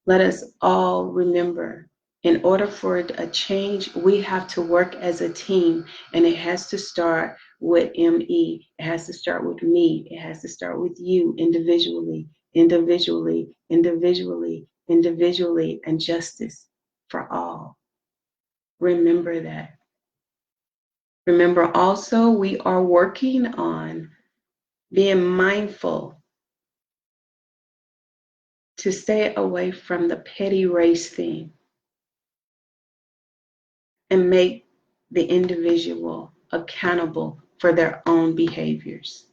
let us all remember, in order for a change, we have to work as a team, and it has to start with me. It has to start with me. It has to start with you individually, and justice for all. Remember that. Remember also, we are working on being mindful to stay away from the petty race thing and make the individual accountable for their own behaviors.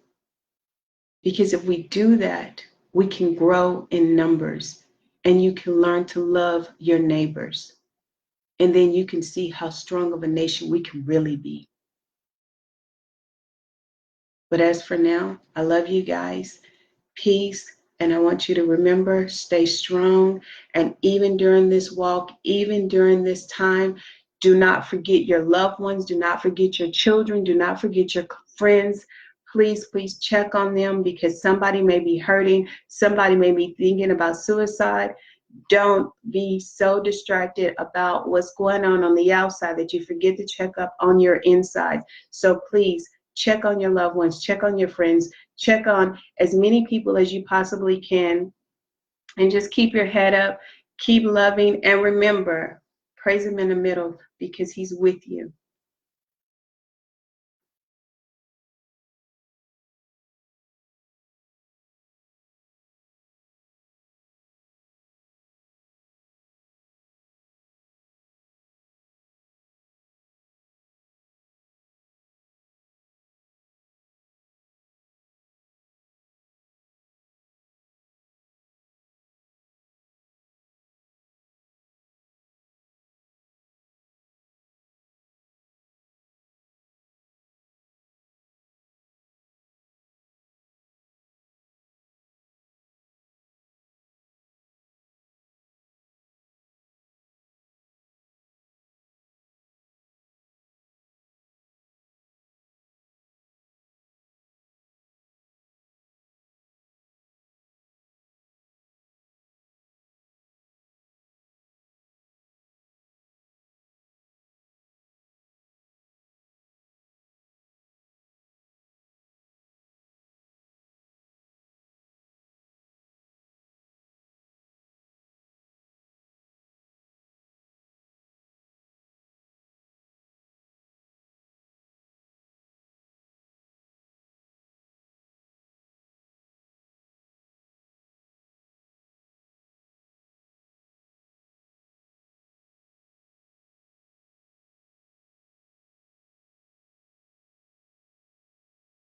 Because if we do that, we can grow in numbers and you can learn to love your neighbors. And then you can see how strong of a nation we can really be. But as for now, I love you guys. Peace. And I want you to remember, stay strong. And even during this walk, even during this time, do not forget your loved ones. Do not forget your children. Do not forget your friends. Please check on them, because somebody may be hurting. Somebody may be thinking about suicide. Don't be so distracted about what's going on the outside that you forget to check up on your inside. So please check on your loved ones, check on your friends, check on as many people as you possibly can, and just keep your head up, keep loving, and remember, praise him in the middle, because he's with you.